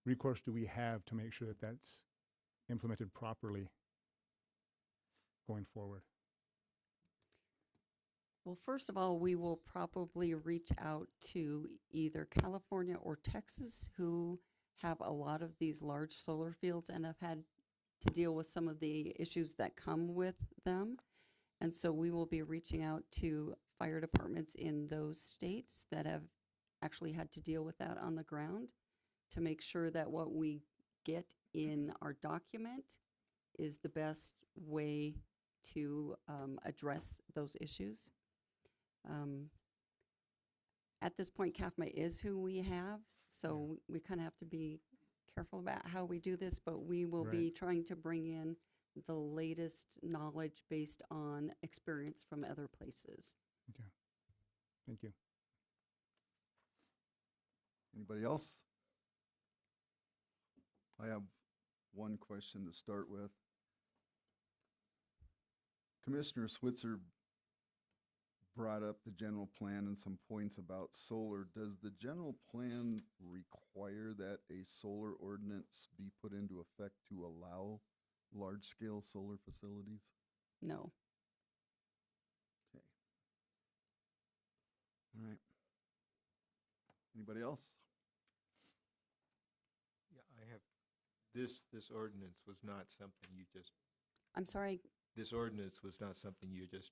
recourse do we have to make sure that that's implemented properly going forward? Well, first of all, we will probably reach out to either California or Texas, who have a lot of these large solar fields and have had to deal with some of the issues that come with them. And so we will be reaching out to fire departments in those states that have actually had to deal with that on the ground to make sure that what we get in our document is the best way to address those issues. At this point, CAFMA is who we have, so we kind of have to be careful about how we do this, but we will be trying to bring in the latest knowledge based on experience from other places. Okay. Thank you. Anybody else? I have one question to start with. Commissioner Switzer brought up the general plan and some points about solar. Does the general plan require that a solar ordinance be put into effect to allow large-scale solar facilities? No. Okay. All right. Anybody else? Yeah, I have, this ordinance was not something you just, I'm sorry, this ordinance was not something you just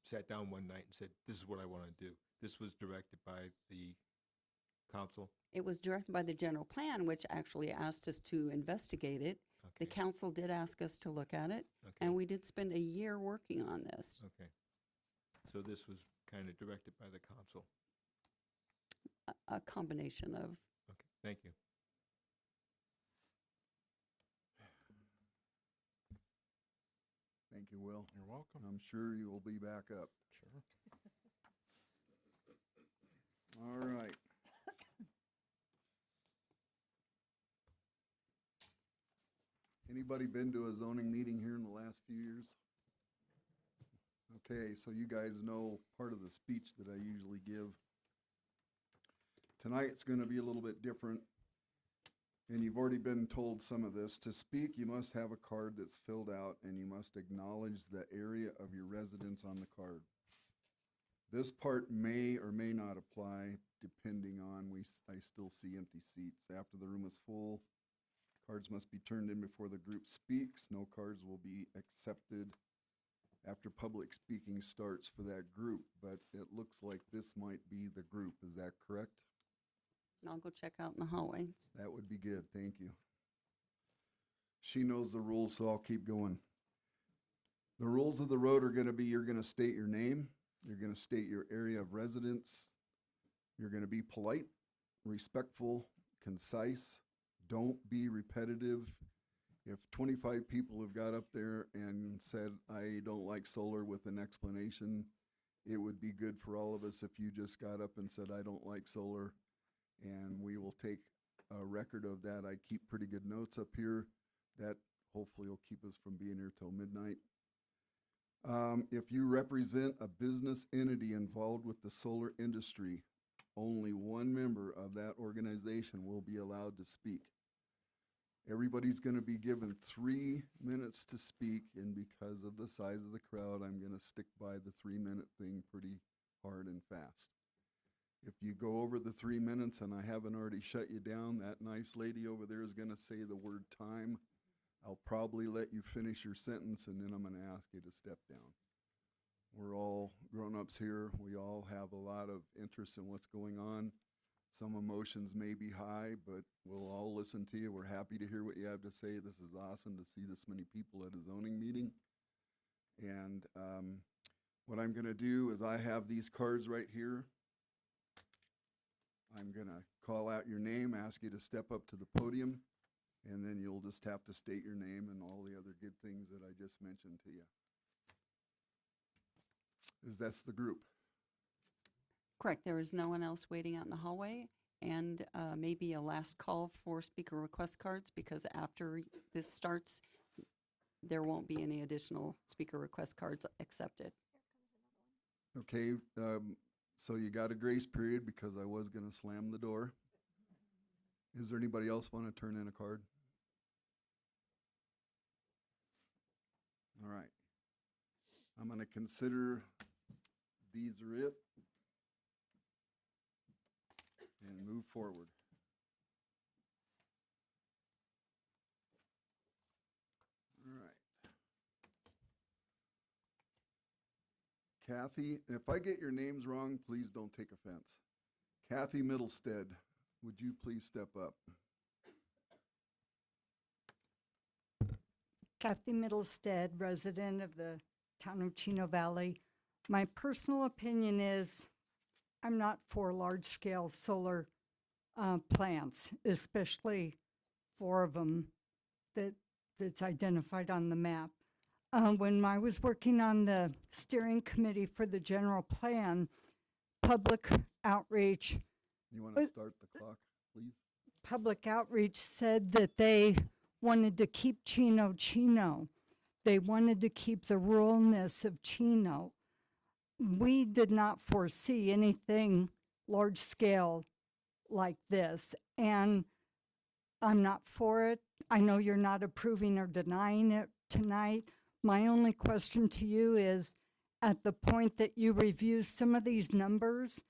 sat down one night and said, this is what I want to do. This was directed by the council. it was directed by the general plan, which actually asked us to investigate it. The Okay, council did ask us to look at it, okay, and we did spend a year working on this. okay. So this was kind of directed by the council. A combination of, Okay, thank you. Thank you, Will. You're welcome. I'm sure you will be back up. Sure. All right. Anybody been to a zoning meeting here in the last few years? Okay, so you guys know part of the speech that I usually give. Tonight it's going to be a little bit different, and you've already been told some of this. To speak, you must have a card that's filled out, and you must acknowledge the area of your residence on the card. This part may or may not apply, depending on, I still see empty seats. After the room is full, cards must be turned in before the group speaks. No cards will be accepted after public speaking starts for that group, but it looks like this might be the group. Is that correct? and I'll go check out in the hallway. That would be good, thank you. She knows the rules, so I'll keep going. The rules of the road are gonna be, you're gonna state your name, you're gonna state your area of residence, you're gonna be polite, respectful, concise, don't be repetitive. If 25 people have got up there and said, I don't like solar with an explanation, it would be good for all of us if you just got up and said, I don't like solar, and we will take a record of that. I keep pretty good notes up here. That hopefully will keep us from being here till midnight. If you represent a business entity involved with the solar industry, only one member of that organization will be allowed to speak. Everybody's going to be given 3 minutes to speak, and because of the size of the crowd, I'm going to stick by the 3-minute thing pretty hard and fast. If you go over the 3 minutes and I haven't already shut you down, that nice lady over there is going to say the word time. I'll probably let you finish your sentence, and then I'm going to ask you to step down. We're all grown-ups here. We all have a lot of interest in what's going on. Some emotions may be high, but we'll all listen to you. We're happy to hear what you have to say. This is awesome to see this many people at a zoning meeting. And what I'm going to do is I have these cards right here. I'm going to call out your name, ask you to step up to the podium, and then you'll just have to state your name and all the other good things that I just mentioned to you. That's the group. Correct, there is no one else waiting out in the hallway, and maybe a last call for speaker request cards, because after this starts, there won't be any additional speaker request cards accepted. Okay, so you got a grace period because I was going to slam the door. Is there anybody else want to turn in a card? All right. I'm going to consider these are it and move forward. All right. Kathy, and if I get your names wrong, please don't take offense. Kathy Middlestead, would you please step up? Kathy Middlestead, resident of the town of Chino Valley. My personal opinion is I'm not for large-scale solar plants, especially 4 of them that's identified on the map. When I was working on the steering committee for the general plan, public outreach You want to start the clock, please? public outreach said that they wanted to keep Chino Chino. They wanted to keep the ruralness of Chino. We did not foresee anything large scale like this, and I'm not for it. I know you're not approving or denying it tonight. My only question to you is, at the point that you review some of these numbers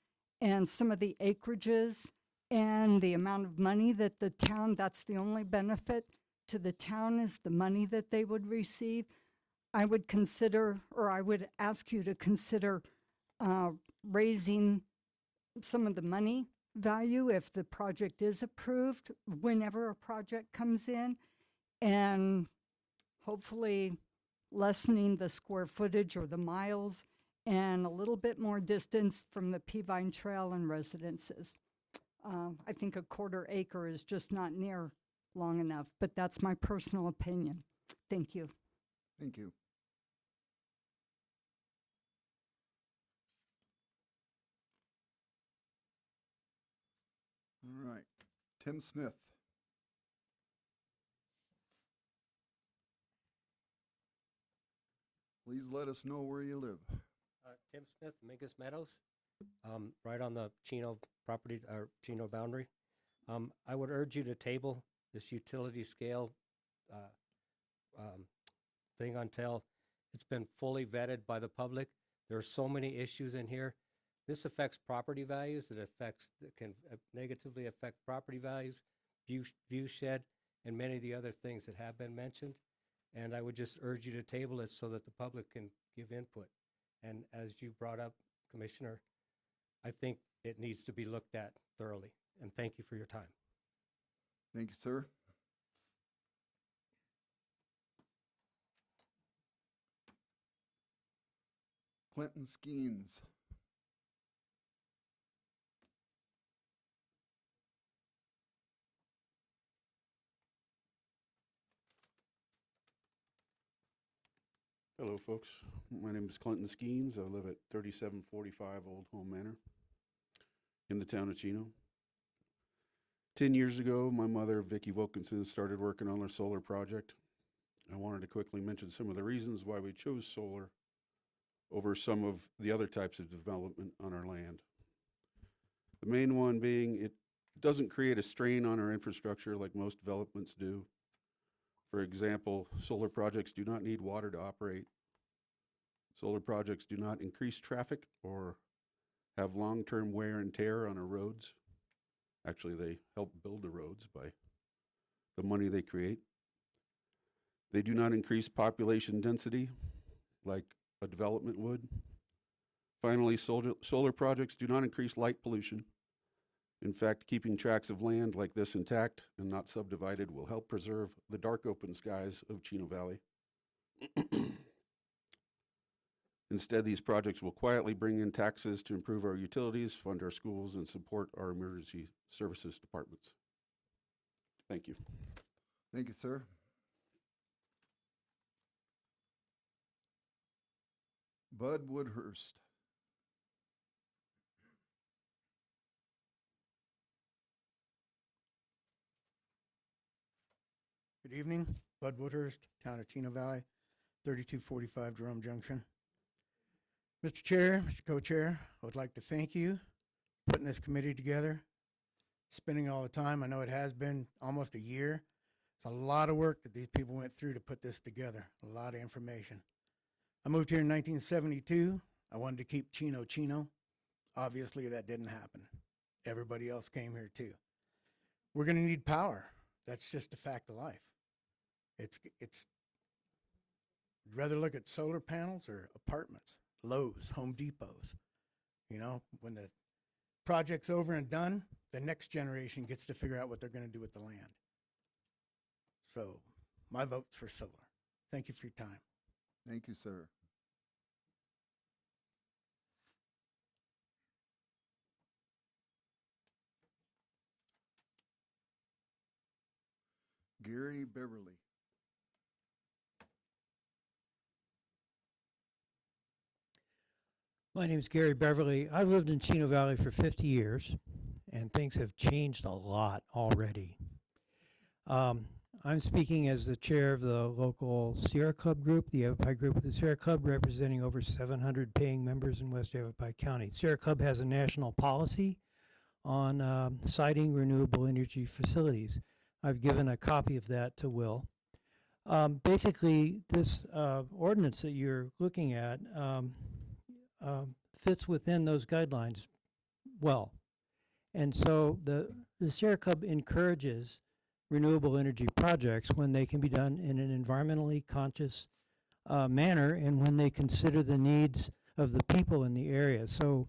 and some of the acreages and the amount of money that the town, that's the only benefit to the town is the money that they would receive, I would consider, or I would ask you to consider raising some of the money value if the project is approved, whenever a project comes in, and hopefully lessening the square footage or the miles and a little bit more distance from the Peavine Trail and residences. I think a 1/4 acre is just not near long enough, but that's my personal opinion. Thank you. Thank you. All right. Tim Smith. Please let us know where you live. Tim Smith, Mingus Meadows, right on the Chino property, or Chino boundary. I would urge you to table this utility scale thing until it's been fully vetted by the public. There are so many issues in here. This affects property values. It can negatively affect property values, view shed, and many of the other things that have been mentioned. And I would just urge you to table it so that the public can give input. And as you brought up, Commissioner, I think it needs to be looked at thoroughly. And thank you for your time. Thank you, sir. Clinton Skeens. Hello, folks. My name is Clinton Skeens. I live at 3745 Old Home Manor in the town of Chino. 10 years ago, my mother, Vicki Wilkinson, started working on her solar project. I wanted to quickly mention some of the reasons why we chose solar over some of the other types of development on our land. The main one being it doesn't create a strain on our infrastructure like most developments do. For example, solar projects do not need water to operate. Solar projects do not increase traffic or have long-term wear and tear on our roads. Actually, they help build the roads by the money they create. They do not increase population density like a development would. Finally, solar projects do not increase light pollution. In fact, keeping tracts of land like this intact and not subdivided will help preserve the dark open skies of Chino Valley. Instead, these projects will quietly bring in taxes to improve our utilities, fund our schools, and support our emergency services departments. Thank you. Thank you, sir. Bud Woodhurst. Good evening, Bud Woodhurst, Town of Chino Valley, 3245 Jerome Junction. Mr. Chair, Mr. Co-Chair, I would like to thank you for putting this committee together. spinning all the time. I know it has been almost a year. It's a lot of work that these people went through to put this together, a lot of information. I moved here in 1972. I wanted to keep Chino Chino. Obviously, that didn't happen. Everybody else came here too. We're going to need power. That's just a fact of life. It's I'd rather look at solar panels or apartments, Lowe's, Home Depots. You know, when the project's over and done, the next generation gets to figure out what they're going to do with the land. So my vote's for solar. Thank you for your time. Thank you, sir. Gary Beverly. My name is Gary Beverly. I've lived in Chino Valley for 50 years, and things have changed a lot already. I'm speaking as the chair of the local Sierra Club group, the Yavapai group of the Sierra Club, representing over 700 paying members in West Yavapai County. Sierra Club has a national policy on siting renewable energy facilities. I've given a copy of that to Will. Basically, this ordinance that you're looking at fits within those guidelines well. And so the Sierra Club encourages renewable energy projects when they can be done in an environmentally conscious manner and when they consider the needs of the people in the area. So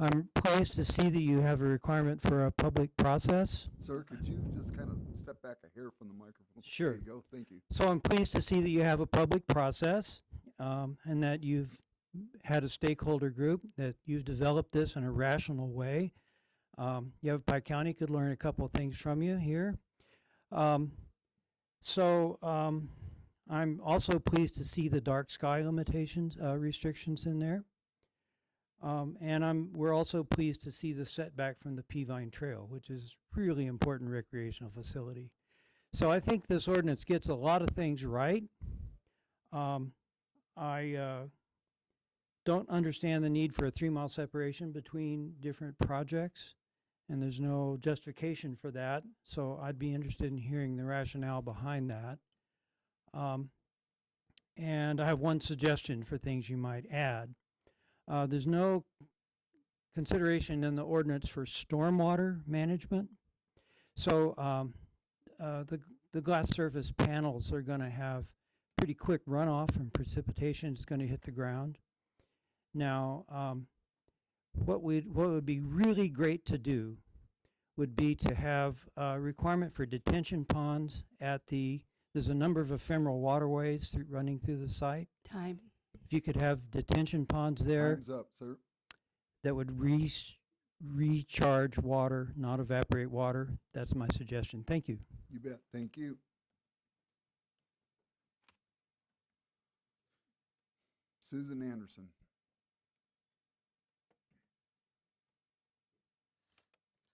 I'm pleased to see that you have a requirement for a public process. Sir, could you just kind of step back a hair from the microphone? Sure. There you go. Thank you. So I'm pleased to see that you have a public process and that you've had a stakeholder group, that you've developed this in a rational way. Yavapai County could learn a couple of things from you here. I'm also pleased to see the dark sky limitations, restrictions in there. And we're also pleased to see the setback from the Peavine Trail, which is really important recreational facility. So I think this ordinance gets a lot of things right. I don't understand the need for a 3-mile separation between different projects, and there's no justification for that. So I'd be interested in hearing the rationale behind that. And I have one suggestion for things you might add. There's no consideration in the ordinance for stormwater management. So the glass surface panels are going to have pretty quick runoff and precipitation is going to hit the ground. Now, what would be really great to do would be to have a requirement for detention ponds at there's a number of ephemeral waterways running through the site. Time. If you could have detention ponds there Time's up, sir. that would recharge water, not evaporate water, that's my suggestion. Thank you. You bet. Thank you. Susan Anderson.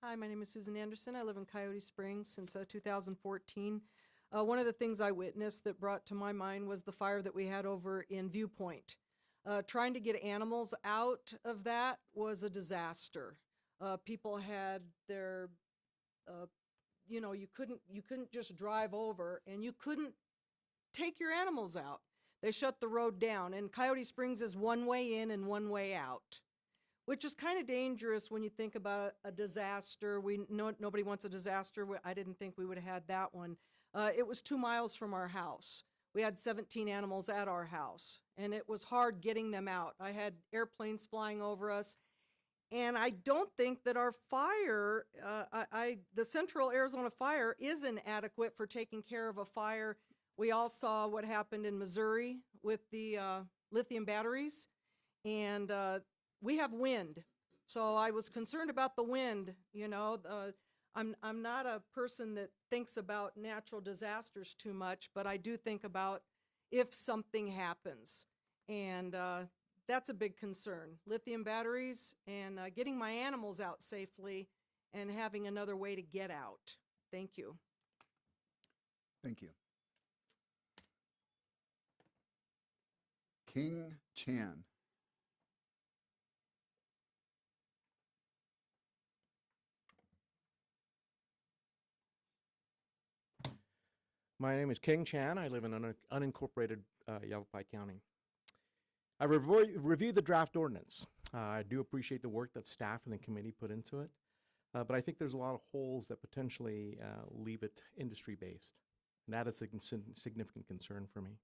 Hi, my name is Susan Anderson. I live in Coyote Springs since 2014. One of the things I witnessed that brought to my mind was the fire that we had over in Viewpoint. Trying to get animals out of that was a disaster. People had their, you couldn't just drive over, and you couldn't take your animals out. They shut the road down, and Coyote Springs is one way in and one way out, which is kind of dangerous when you think about a disaster. Nobody wants a disaster. I didn't think we would have had that one. It was 2 miles from our house. We had 17 animals at our house, and it was hard getting them out. I had airplanes flying over us, and I don't think that our fire, the Central Arizona fire, is inadequate for taking care of a fire. We all saw what happened in Missouri with the lithium batteries, and we have wind. So I was concerned about the wind. I'm not a person that thinks about natural disasters too much, but I do think about if something happens. And that's a big concern. Lithium batteries and getting my animals out safely and having another way to get out. Thank you. Thank you. King Chan. My name is King Chan. I live in unincorporated Yavapai County. I reviewed the draft ordinance. I do appreciate the work that staff and the committee put into it, but I think there's a lot of holes that potentially leave it industry-based, and that is a significant concern for me.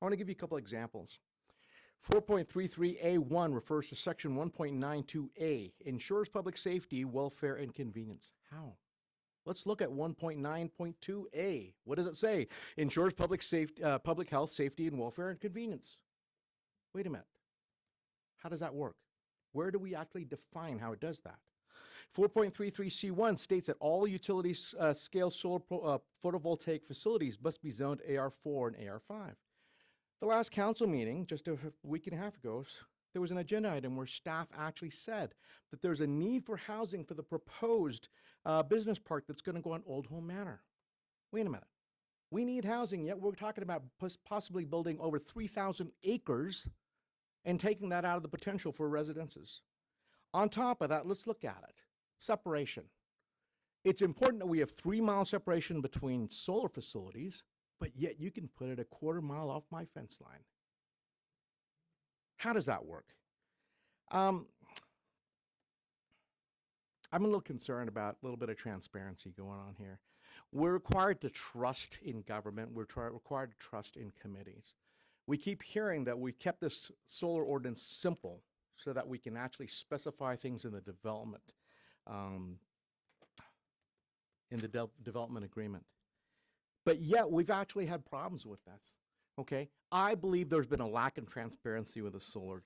I want to give you a couple examples. 4.33A1 refers to Section 1.92A, ensures public safety, welfare, and convenience. How? Let's look at 1.9.2A. What does it say? Ensures public health, safety, and welfare, and convenience. Wait a minute. How does that work? Where do we actually define how it does that? 4.33C1 states that all utility scale solar photovoltaic facilities must be zoned AR4 and AR5. The last council meeting, just a week and a half ago, there was an agenda item where staff actually said that there's a need for housing for the proposed business park that's going to go on Old Home Manor. Wait a minute. We need housing, yet we're talking about possibly building over 3,000 acres and taking that out of the potential for residences. On top of that, let's look at it. Separation. It's important that we have 3-mile separation between solar facilities, but yet you can put it a 1/4 mile off my fence line. How does that work? I'm a little concerned about a little bit of transparency going on here. We're required to trust in government. We're required to trust in committees. We keep hearing that we kept this solar ordinance simple so that we can actually specify things in the development, development agreement. But yet we've actually had problems with this. Okay, I believe there's been a lack of transparency with the Solar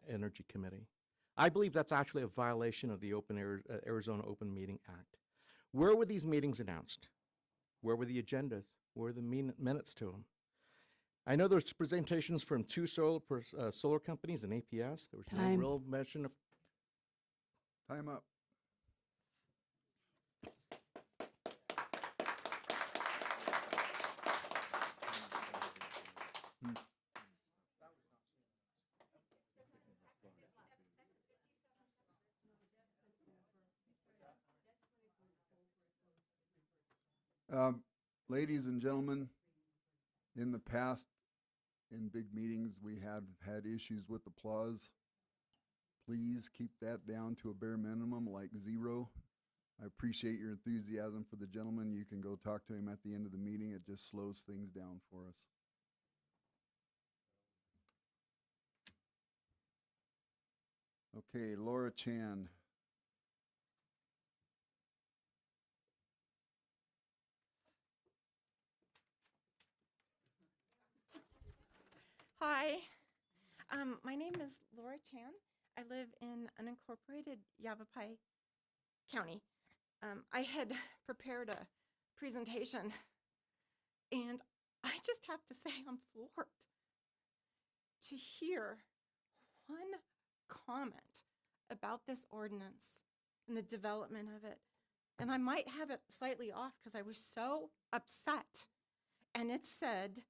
Energy Committee. I believe that's actually a violation of the Arizona Open Meeting Act. Where were these meetings announced? Where were the agendas? Where were the minutes to them? I know there's presentations from 2 solar companies and APS. There was no real mention of. Time up. Ladies and gentlemen, in the past, in big meetings, we have had issues with applause. Please keep that down to a bare minimum, like 0. I appreciate your enthusiasm for the gentleman. You can go talk to him at the end of the meeting. It just slows things down for us. Okay, Laura Chan. Hi, my name is Laura Chan. I live in unincorporated Yavapai County. I had prepared a presentation, and I just have to say I'm floored to hear one comment about this ordinance and the development of it. And I might have it slightly off because I was so upset. And it said,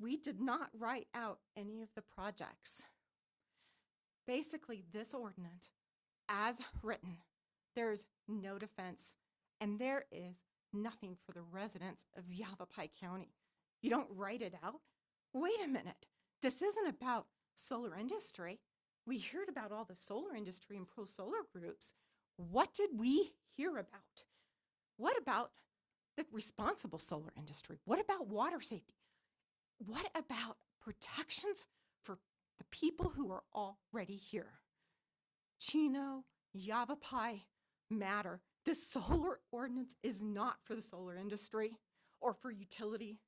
we did not write out any of the projects. Basically, this ordinance, as written, there's no defense, and there is nothing for the residents of Yavapai County. You don't write it out? Wait a minute. This isn't about solar industry. We heard about all the solar industry and pro-solar groups. What did we hear about? What about the responsible solar industry? What about water safety? What about protections for the people who are already here? Chino, Yavapai matter. This solar ordinance is not for the solar industry or for utility.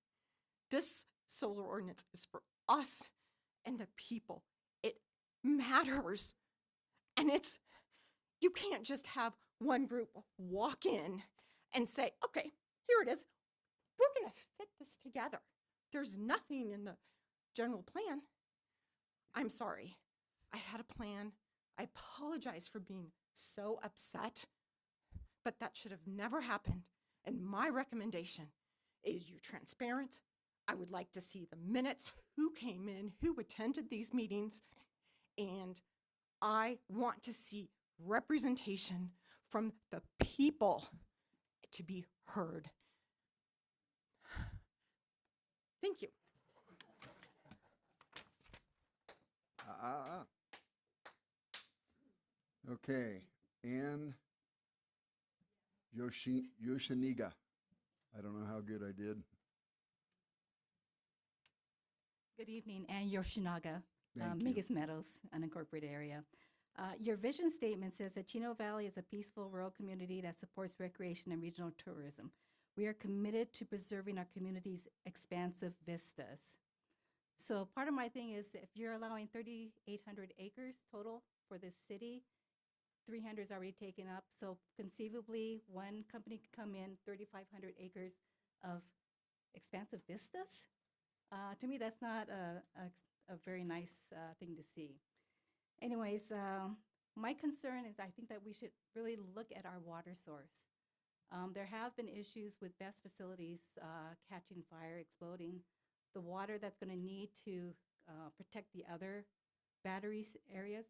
This solar ordinance is for us and the people. It matters. And you can't just have one group walk in and say, okay, here it is. We're going to fit this together. There's nothing in the general plan. I'm sorry. I had a plan. I apologize for being so upset, but that should have never happened. And my recommendation is you're transparent. I would like to see the minutes, who came in, who attended these meetings, and I want to see representation from the people to be heard. Thank you. Okay, Ann Yoshiniga. I don't know how good I did. Good evening, Ann Yoshinaga, Thank you. Migas Meadows, unincorporated area. Your vision statement says that Chino Valley is a peaceful rural community that supports recreation and regional tourism. We are committed to preserving our community's expansive vistas. So part of my thing is if you're allowing 3,800 acres total for this city, 300 is already taken up. So conceivably, one company could come in 3,500 acres of expansive vistas. To me, that's not a very nice thing to see. Anyways, my concern is I think that we should really look at our water source. There have been issues with BESS facilities catching fire, exploding. The water that's going to need to protect the other batteries areas,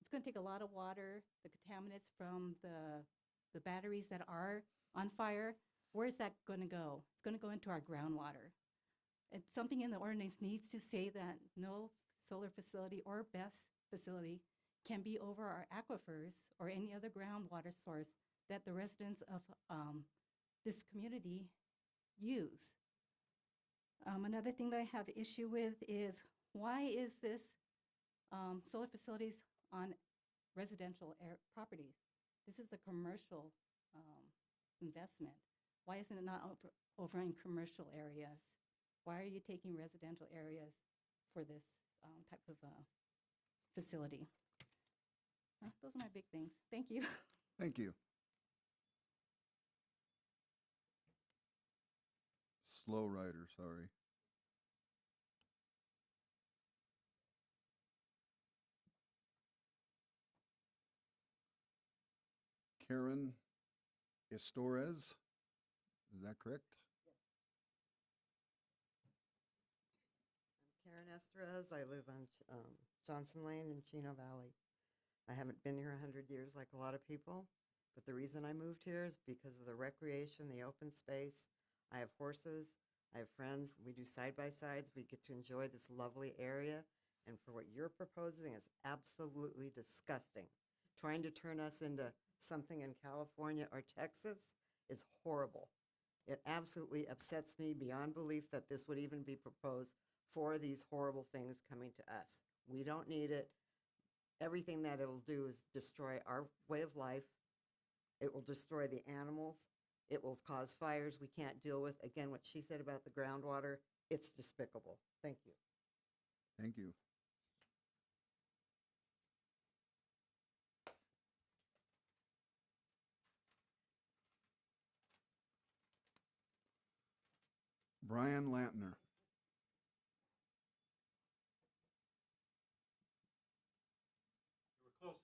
it's going to take a lot of water. The contaminants from the batteries that are on fire, where is that going to go? It's going to go into our groundwater. It's something in the ordinance needs to say that no solar facility or BESS facility can be over our aquifers or any other groundwater source that the residents of this community use. Another thing that I have issue with is why is this solar facilities on residential properties? This is a commercial investment. Why isn't it not over in commercial areas? Why are you taking residential areas for this type of facility? Those are my big things. Thank you. Thank you. Slow rider, sorry. Karen Estorez, is that correct? Karen Estorez. I live on Johnson Lane in Chino Valley. I haven't been here 100 years like a lot of people, but the reason I moved here is because of the recreation, the open space. I have horses. I have friends. We do side-by-sides. We get to enjoy this lovely area. And for what you're proposing is absolutely disgusting. Trying to turn us into something in California or Texas is horrible. It absolutely upsets me beyond belief that this would even be proposed for these horrible things coming to us. We don't need it. Everything that it'll do is destroy our way of life. It will destroy the animals. It will cause fires we can't deal with. Again, what she said about the groundwater, it's despicable. Thank you. Thank you. Brian Lantner. You were close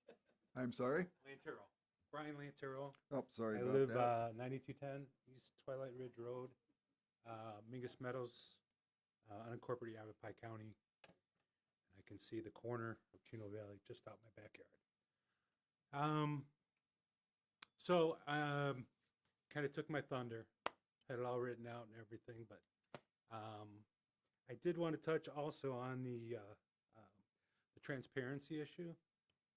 on that. I'm sorry? Lantero. Brian Lantero. Oh, sorry I about live that. 9210 East Twilight Ridge Road, Mingus Meadows, unincorporated Yavapai County. I can see the corner of Chino Valley just out my backyard. Kind of took my thunder, had it all written out and everything, but I did want to touch also on the transparency issue.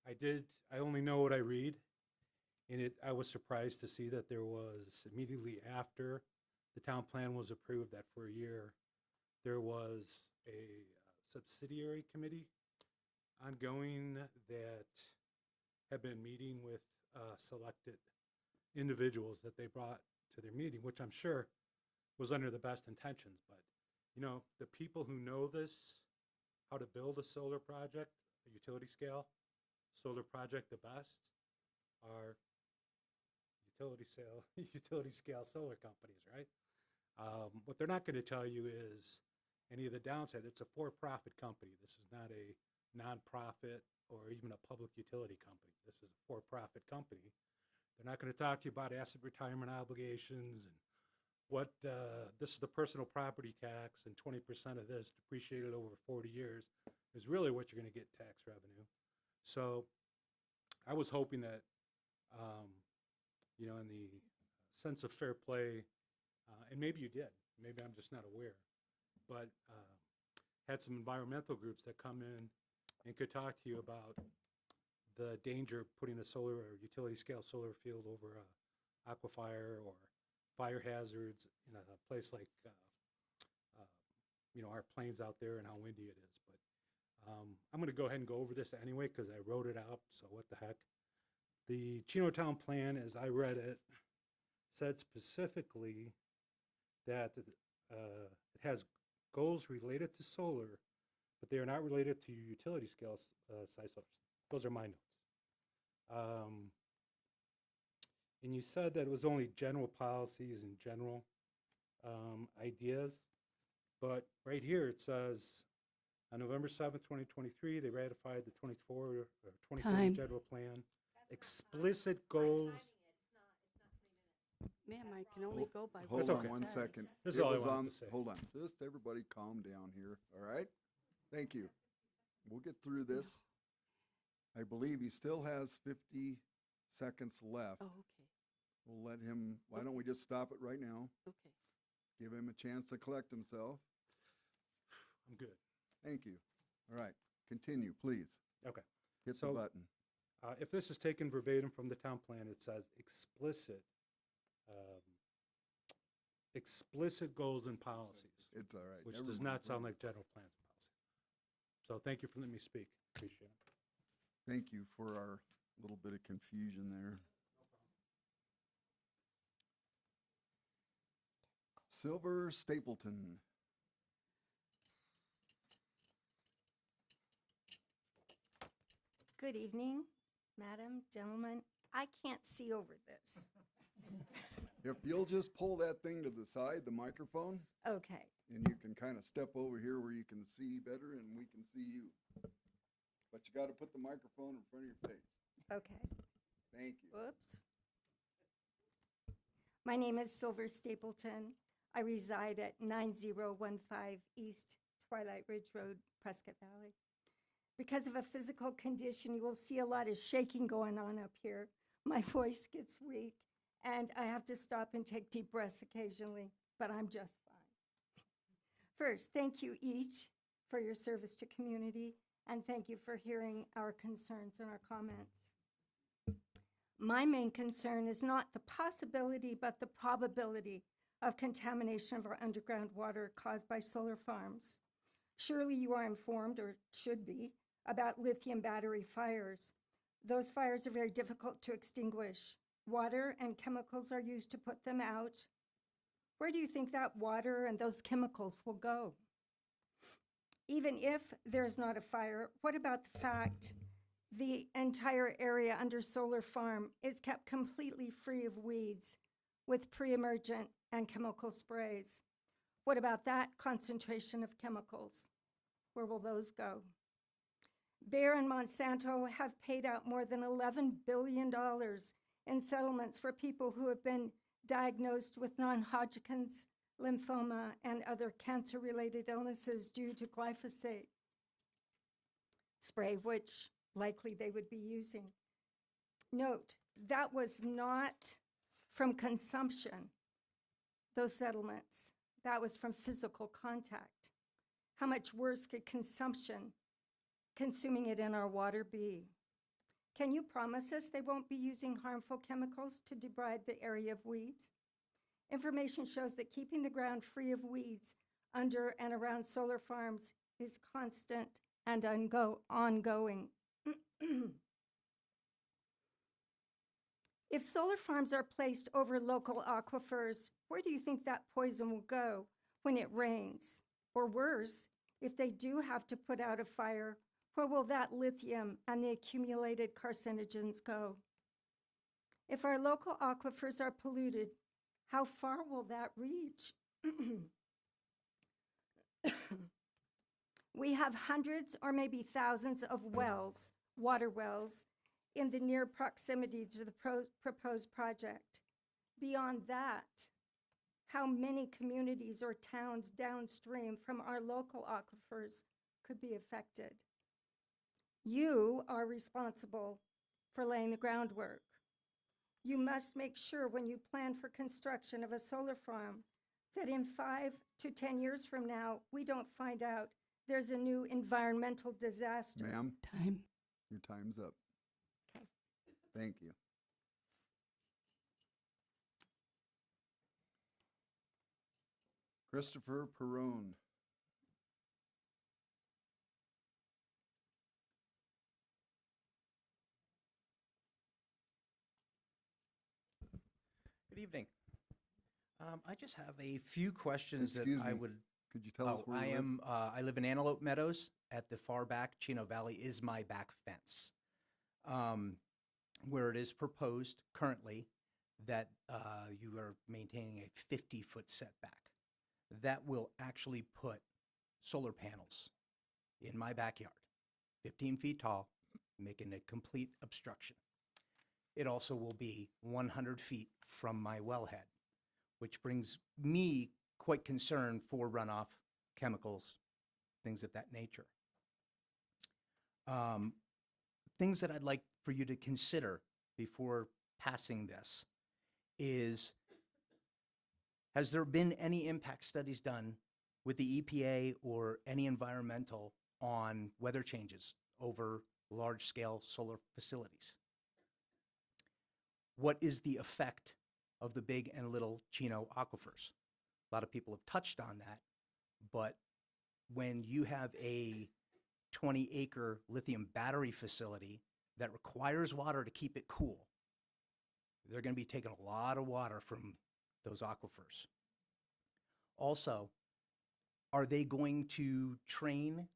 I only know what I read, and I was surprised to see that there was immediately after the town plan was approved that for a year, there was a subsidiary committee ongoing that had been meeting with selected individuals that they brought to their meeting, which I'm sure was under the best intentions. But, you know, the people who know this, how to build a solar project, a utility scale solar project the best, are utility scale solar companies, right? What they're not going to tell you is any of the downside. It's a for-profit company. This is not a nonprofit or even a public utility company. This is a for-profit company. They're not going to talk to you about asset retirement obligations and what this is the personal property tax, and 20% of this depreciated over 40 years is really what you're going to get tax revenue. So I was hoping that, you know, in the sense of fair play, and maybe you did, maybe I'm just not aware, but had some environmental groups that come in and could talk to you about the danger of putting a solar or utility scale solar field over a aquifer or fire hazards in a place like our plains out there and how windy it is. But I'm going to go ahead and go over this anyway because I wrote it out, so what the heck. The Chino Town Plan, as I read it, said specifically that it has goals related to solar, but they are not related to utility scale size solar. Those are my notes. And you said that it was only general policies and general ideas, but right here it says, on November 7th, 2023, they ratified the 2040 Time. General Plan. Explicit goals. Ma'am, I can only go by Hold what on it one says. second. This is It all I was wanted to say. Hold on, just everybody calm down here, all right? Thank you. We'll get through this. I believe he still has 50 seconds left. Oh, okay, We'll let him, why don't we just stop it right now? okay. Give him a chance to collect himself. I'm good. Thank you. All right, continue, please. Okay. Hit the So, button. If this is taken verbatim from the town plan, it says explicit goals and policies, It's all right. which Never does mind. not sound like general plans and policies. So thank you for letting me speak. Appreciate it. Thank you for our little bit of confusion there. Silver Stapleton. Good evening, madam, gentlemen. I can't see over this. If you'll just pull that thing to the side, the microphone, Okay. and you can kind of step over here where you can see better and we can see you. But you got to put the microphone in front of your face. Okay. Thank you. Whoops. My name is Silver Stapleton. I reside at 9015 East Twilight Ridge Road, Prescott Valley. Because of a physical condition, you will see a lot of shaking going on up here. My voice gets weak, and I have to stop and take deep breaths occasionally, but I'm just fine. First, thank you each for your service to community, and thank you for hearing our concerns and our comments. My main concern is not the possibility, but the probability of contamination of our underground water caused by solar farms. Surely you are informed, or should be, about lithium battery fires. Those fires are very difficult to extinguish. Water and chemicals are used to put them out. Where do you think that water and those chemicals will go? Even if there's not a fire, what about the fact the entire area under solar farm is kept completely free of weeds with pre-emergent and chemical sprays? What about that concentration of chemicals? Where will those go? Bayer and Monsanto have paid out more than $11 billion in settlements for people who have been diagnosed with non-Hodgkin's lymphoma and other cancer-related illnesses due to glyphosate spray, which likely they would be using. Note, that was not from consumption, those settlements. That was from physical contact. How much worse could consumption, consuming it in our water, be? Can you promise us they won't be using harmful chemicals to debride the area of weeds? Information shows that keeping the ground free of weeds under and around solar farms is constant and ongoing. If solar farms are placed over local aquifers, where do you think that poison will go when it rains? Or worse, if they do have to put out a fire, where will that lithium and the accumulated carcinogens go? If our local aquifers are polluted, how far will that reach? We have hundreds or maybe thousands of wells, water wells, in the near proximity to the proposed project. Beyond that, how many communities or towns downstream from our local aquifers could be affected? You are responsible for laying the groundwork. You must make sure when you plan for construction of a solar farm that in 5 to 10 years from now, we don't find out there's a new environmental disaster. Ma'am, Time. your time's up. Okay. Thank you. Christopher Perone. Good evening. I just have a few questions Excuse that I me, would. could you tell us where I you live? am. I live in Antelope Meadows. At the far back, Chino Valley is my back fence. Where it is proposed currently that you are maintaining a 50-foot setback, that will actually put solar panels in my backyard, 15 feet tall, making a complete obstruction. It also will be 100 feet from my wellhead, which brings me quite concerned for runoff, chemicals, things of that nature. Things that I'd like for you to consider before passing this is, has there been any impact studies done with the EPA or any environmental on weather changes over large-scale solar facilities? What is the effect of the big and little Chino aquifers? A lot of people have touched on that, but when you have a 20-acre lithium battery facility that requires water to keep it cool, they're going to be taking a lot of water from those aquifers. Also, are they going to train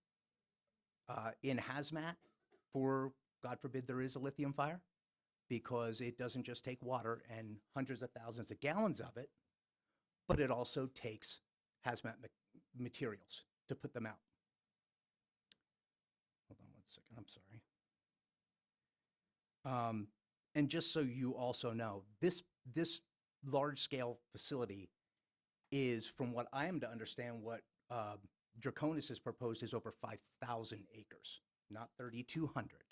in hazmat for, God forbid, there is a lithium fire? Because it doesn't just take water and hundreds of thousands of gallons of it, but it also takes hazmat materials to put them out. Hold on one second, I'm sorry. And just so you also know, this large-scale facility is, from what I am to understand, what Draconis has proposed is over 5,000 acres, not 3,200.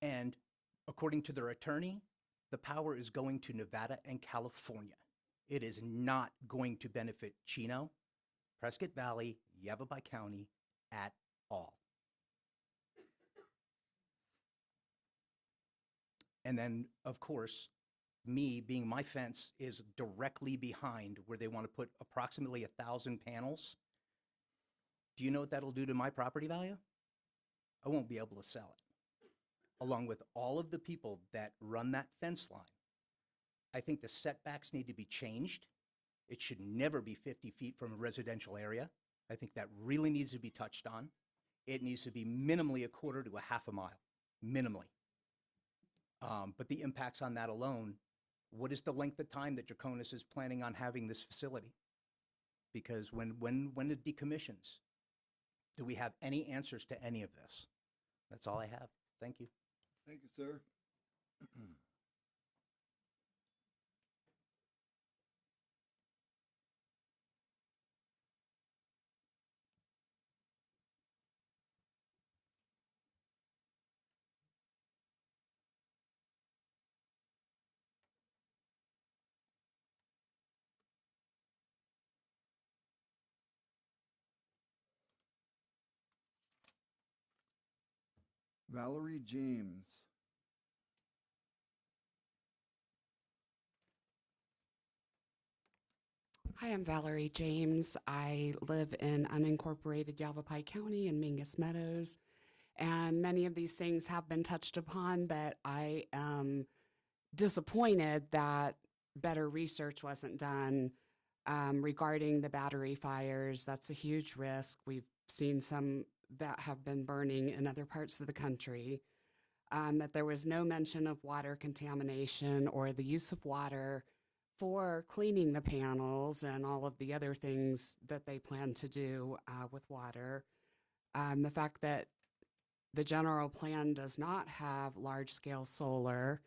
And according to their attorney, the power is going to Nevada and California. It is not going to benefit Chino, Prescott Valley, Yavapai County at all. And then, of course, me being my fence is directly behind where they want to put approximately 1,000 panels. Do you know what that'll do to my property value? I won't be able to sell it. Along with all of the people that run that fence line, I think the setbacks need to be changed. It should never be 50 feet from a residential area. I think that really needs to be touched on. It needs to be minimally a quarter to a half a mile, minimally. But the impacts on that alone, what is the length of time that Draconis is planning on having this facility? Because when it decommissions, do we have any answers to any of this? That's all I have. Thank you. Thank you, sir. Valerie James. Hi, I'm Valerie James. I live in unincorporated Yavapai County in Mingus Meadows, and many of these things have been touched upon, but I am disappointed that better research wasn't done regarding the battery fires. That's a huge risk. We've seen some that have been burning in other parts of the country, that there was no mention of water contamination or the use of water for cleaning the panels and all of the other things that they plan to do with water. The fact that the general plan does not have large-scale solar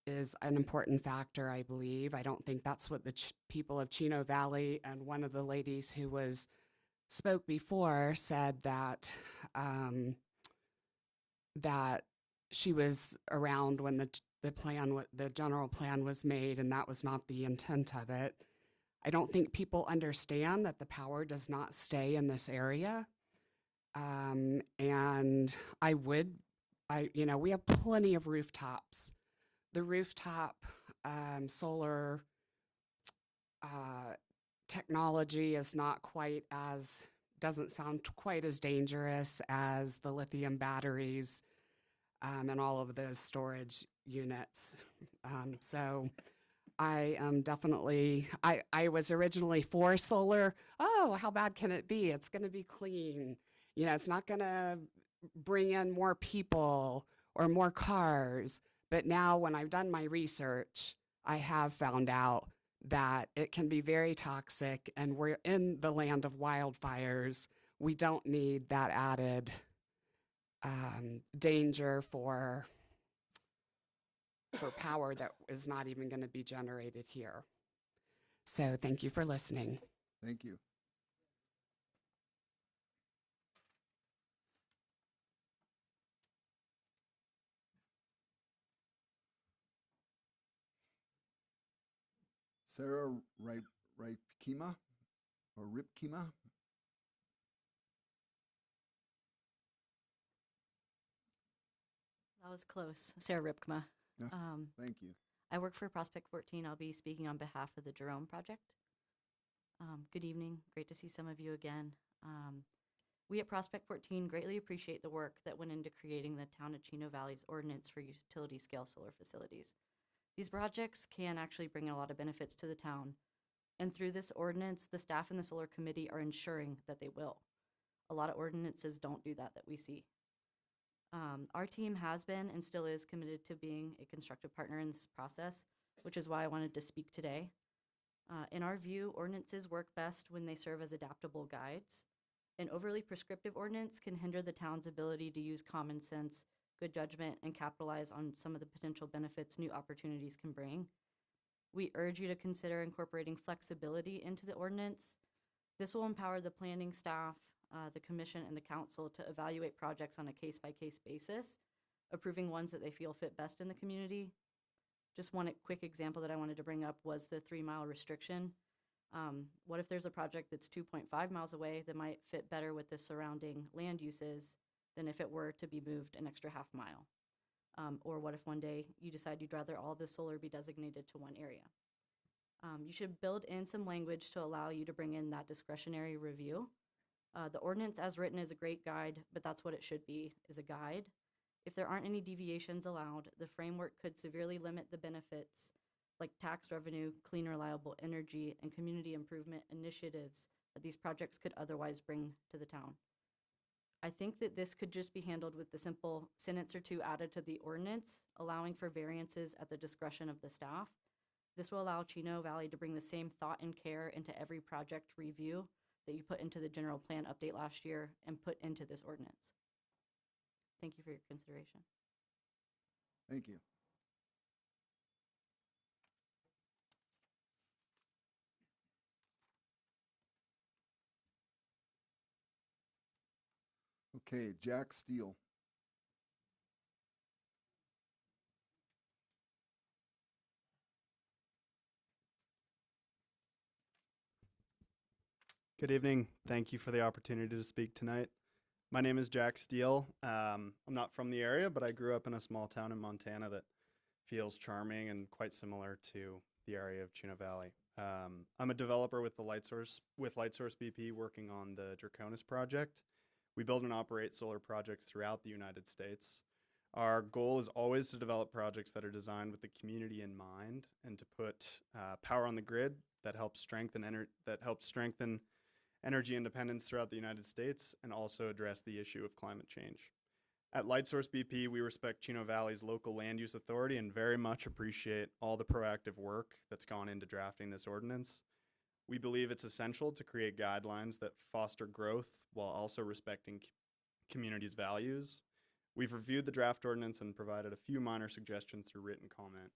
is an important factor, I believe. I don't think that's what the people of Chino Valley, and one of the ladies who spoke before said that that she was around when the general plan was made, and that was not the intent of it. I don't think people understand that the power does not stay in this area. And we have plenty of rooftops. The rooftop solar technology is not quite as, doesn't sound quite as dangerous as the lithium batteries and all of those storage units. So I am definitely, I was originally for solar. Oh, how bad can it be? It's going to be clean. You know, it's not going to bring in more people or more cars. But now when I've done my research, I have found out that it can be very toxic, and we're in the land of wildfires. We don't need that added danger for power that is not even going to be generated here. So thank you for listening. Thank you. Sarah Ripkema or Ripkema? That was close. Sarah Ripkema. Yeah, thank you. I work for Prospect 14. I'll be speaking on behalf of the Jerome Project. Good evening. Great to see some of you again. We at Prospect 14 greatly appreciate the work that went into creating the Town of Chino Valley's ordinance for utility scale solar facilities. These projects can actually bring a lot of benefits to the town. And through this ordinance, the staff and the solar committee are ensuring that they will. A lot of ordinances don't do that we see. Our team has been and still is committed to being a constructive partner in this process, which is why I wanted to speak today. In our view, ordinances work best when they serve as adaptable guides. An overly prescriptive ordinance can hinder the town's ability to use common sense, good judgment, and capitalize on some of the potential benefits new opportunities can bring. We urge you to consider incorporating flexibility into the ordinance. This will empower the planning staff, the commission, and the council to evaluate projects on a case-by-case basis, approving ones that they feel fit best in the community. Just one quick example that I wanted to bring up was the 3-mile restriction. What if there's a project that's 2.5 miles away that might fit better with the surrounding land uses than if it were to be moved an extra half mile? Or what if one day you decide you'd rather all the solar be designated to one area? You should build in some language to allow you to bring in that discretionary review. The ordinance as written is a great guide, but that's what it should be, is a guide. If there aren't any deviations allowed, the framework could severely limit the benefits like tax revenue, clean, reliable energy, and community improvement initiatives that these projects could otherwise bring to the town. I think that this could just be handled with the simple sentence or two added to the ordinance, allowing for variances at the discretion of the staff. This will allow Chino Valley to bring the same thought and care into every project review that you put into the general plan update last year and put into this ordinance. Thank you for your consideration. Thank you. Okay, Jack Steele. Good evening. Thank you for the opportunity to speak tonight. My name is Jack Steele. I'm not from the area, but I grew up in a small town in Montana that feels charming and quite similar to the area of Chino Valley. I'm a developer with Lightsource BP working on the Draconis project. We build and operate solar projects throughout the United States. Our goal is always to develop projects that are designed with the community in mind and to put power on the grid that helps strengthen energy independence throughout the United States and also address the issue of climate change. At Lightsource BP, we respect Chino Valley's local land use authority and very much appreciate all the proactive work that's gone into drafting this ordinance. We believe it's essential to create guidelines that foster growth while also respecting communities' values. We've reviewed the draft ordinance and provided a few minor suggestions through written comment.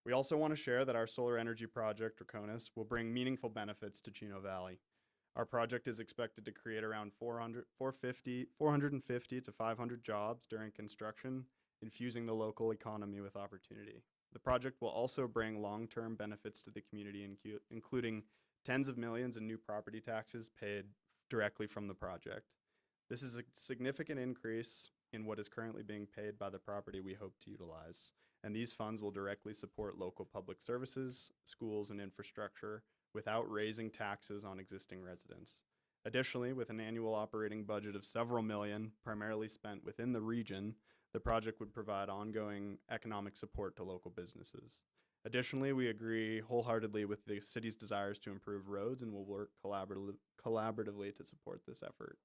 We also want to share that our solar energy project, Draconis, will bring meaningful benefits to Chino Valley. Our project is expected to create around 450 to 500 jobs during construction infusing the local economy with opportunity. The project will also bring long-term benefits to the community, including tens of millions in new property taxes paid directly from the project. This is a significant increase in what is currently being paid by the property we hope to utilize, and these funds will directly support local public services, schools, and infrastructure without raising taxes on existing residents. Additionally, with an annual operating budget of several million, primarily spent within the region, the project would provide ongoing economic support to local businesses. Additionally, we agree wholeheartedly with the city's desires to improve roads and will work collaboratively to support this effort.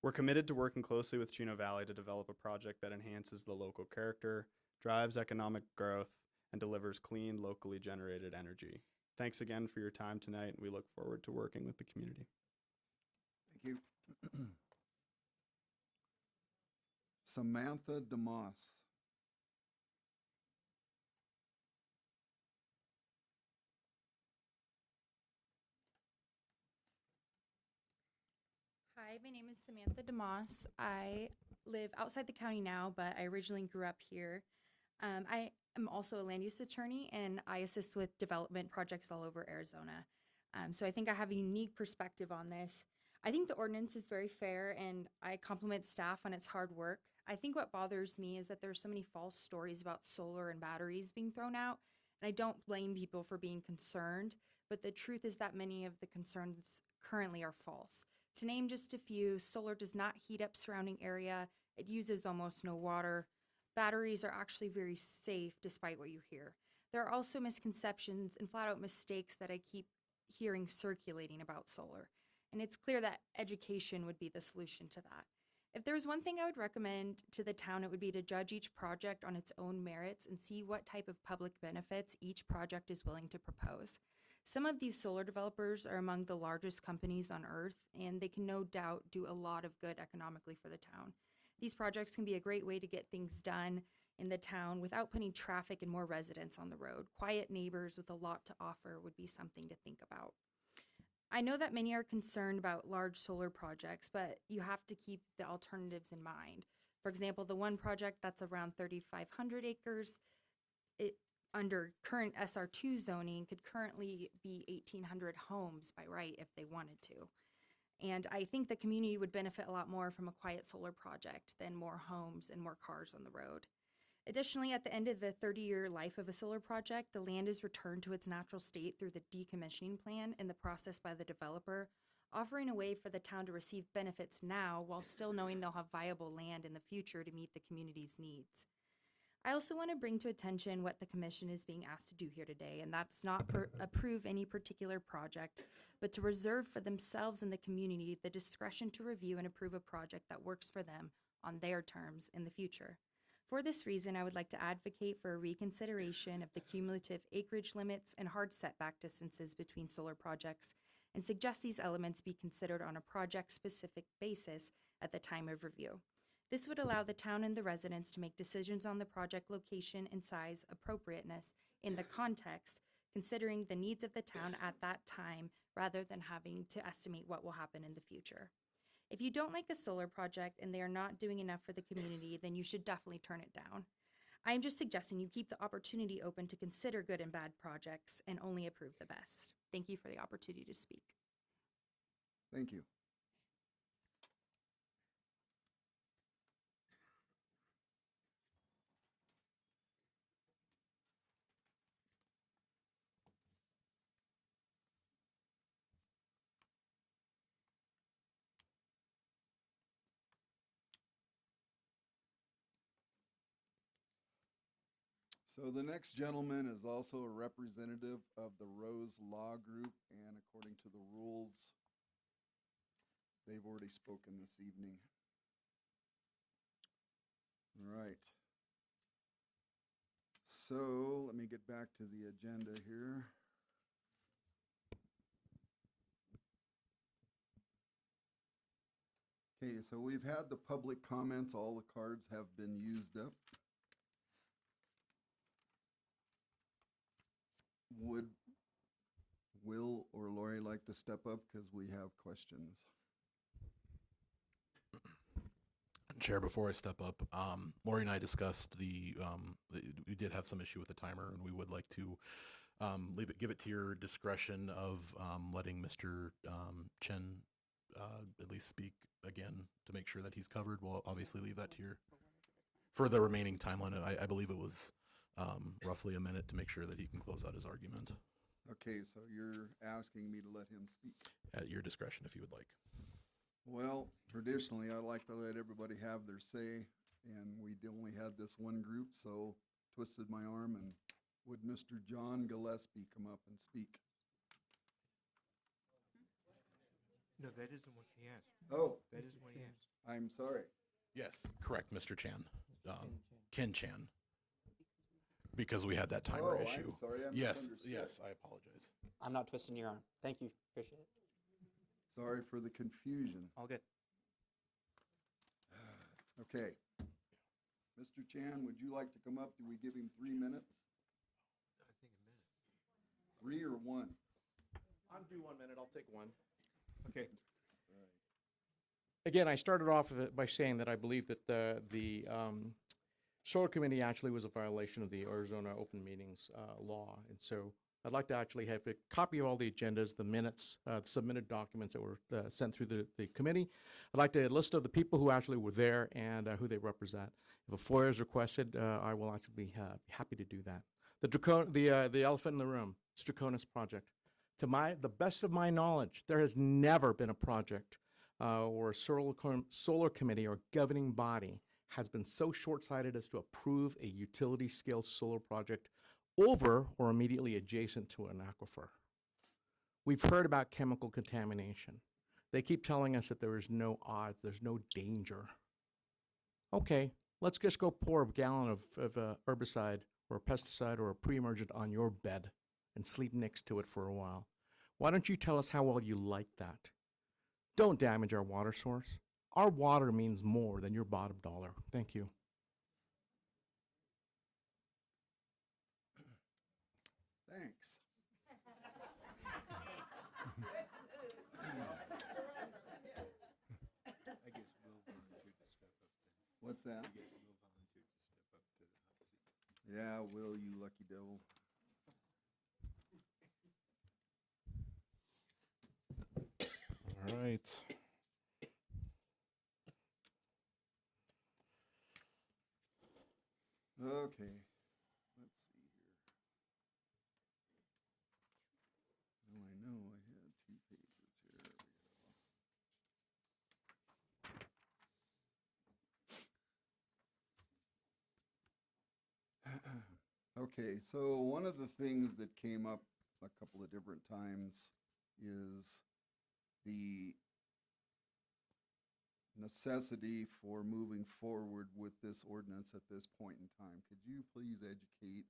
We're committed to working closely with Chino Valley to develop a project that enhances the local character, drives economic growth, and delivers clean, locally generated energy. Thanks again for your time tonight, and we look forward to working with the community. Thank you. Samantha DeMoss. Hi, my name is Samantha DeMoss. I live outside the county now, but I originally grew up here. I am also a land use attorney, and I assist with development projects all over Arizona. So I think I have a unique perspective on this. I think the ordinance is very fair, and I compliment staff on its hard work. I think what bothers me is that there are so many false stories about solar and batteries being thrown out, and I don't blame people for being concerned, but the truth is that many of the concerns currently are false. To name just a few, solar does not heat up surrounding area. It uses almost no water. Batteries are actually very safe despite what you hear. There are also misconceptions and flat out mistakes that I keep hearing circulating about solar. And it's clear that education would be the solution to that. If there was one thing I would recommend to the town, it would be to judge each project on its own merits and see what type of public benefits each project is willing to propose. Some of these solar developers are among the largest companies on earth, and they can no doubt do a lot of good economically for the town. These projects can be a great way to get things done in the town without putting traffic and more residents on the road. Quiet neighbors with a lot to offer would be something to think about. I know that many are concerned about large solar projects, but you have to keep the alternatives in mind. For example, the one project that's around 3,500 acres, under current SR2 zoning could currently be 1,800 homes by right if they wanted to. And I think the community would benefit a lot more from a quiet solar project than more homes and more cars on the road. Additionally, at the end of the 30-year life of a solar project, the land is returned to its natural state through the decommissioning plan and the process by the developer, offering a way for the town to receive benefits now while still knowing they'll have viable land in the future to meet the community's needs. I also want to bring to attention what the commission is being asked to do here today, and that's not approve any particular project, but to reserve for themselves and the community the discretion to review and approve a project that works for them on their terms in the future. For this reason, I would like to advocate for a reconsideration of the cumulative acreage limits and hard setback distances between solar projects, and suggest these elements be considered on a project-specific basis at the time of review. This would allow the town and the residents to make decisions on the project location and size appropriateness in the context, considering the needs of the town at that time, rather than having to estimate what will happen in the future. If you don't like a solar project and they are not doing enough for the community, then you should definitely turn it down. I am just suggesting you keep the opportunity open to consider good and bad projects and only approve the best. Thank you for the opportunity to speak. Thank you. So the next gentleman is also a representative of the Rose Law Group, and according to the rules, they've already spoken this evening. All right. So let me get back to the agenda here. Okay, so we've had the public comments. All the cards have been used up. Would Will or Lori like to step up because we have questions? Chair, before I step up, Lori and I discussed we did have some issue with the timer, and we would like to give it to your discretion of letting Mr. Chen at least speak again to make sure that he's covered. We'll obviously leave that to your, for the remaining time limit. I believe it was roughly a minute to make sure that he can close out his argument. Okay, so you're asking me to let him speak? At your discretion, if you would like. Well, traditionally, I like to let everybody have their say, and we only had this one group, so twisted my arm, and would Mr. John Gillespie come up and speak? No, that isn't what she asked. Oh. That isn't what he asked. I'm sorry. Yes, correct, Mr. Chan. Ken Chan. Because we had that timer Oh, issue. I'm sorry, I Yes, misunderstood. yes, I apologize. I'm not twisting your arm. Thank you. Appreciate it. Sorry for the confusion. All good. Okay. Mr. Chan, would you like to come up? Do we give him 3 minutes? I think a minute. 3 or 1? I'm due 1 minute. I'll take one. Okay. Again, I started off of it by saying that I believe that the solar committee actually was a violation of the Arizona Open Meetings law, and so I'd like to actually have a copy of all the agendas, the minutes, the submitted documents that were sent through the committee. I'd like a list of the people who actually were there and who they represent. If a FOIA is requested, I will actually be happy to do that. The elephant in the room, Draconis project. To the best of my knowledge, there has never been a project or a solar committee or governing body has been so short-sighted as to approve a utility-scale solar project over or immediately adjacent to an aquifer. We've heard about chemical contamination. They keep telling us that there is no odds, there's no danger. Okay, let's just go pour a gallon of herbicide or a pesticide or a pre-emergent on your bed and sleep next to it for a while. Why don't you tell us how well you like that? Don't damage our water source. Our water means more than your bottom dollar. Thank you. Thanks. I guess Will volunteered to step up then. What's that? I guess Will volunteered to step up to the hot seat. Yeah, Will, you lucky devil. All right. Okay, let's see here. Well, I know I had 2 pages here. There we go. Okay, so one of the things that came up a couple of different times is the necessity for moving forward with this ordinance at this point in time. Could you please educate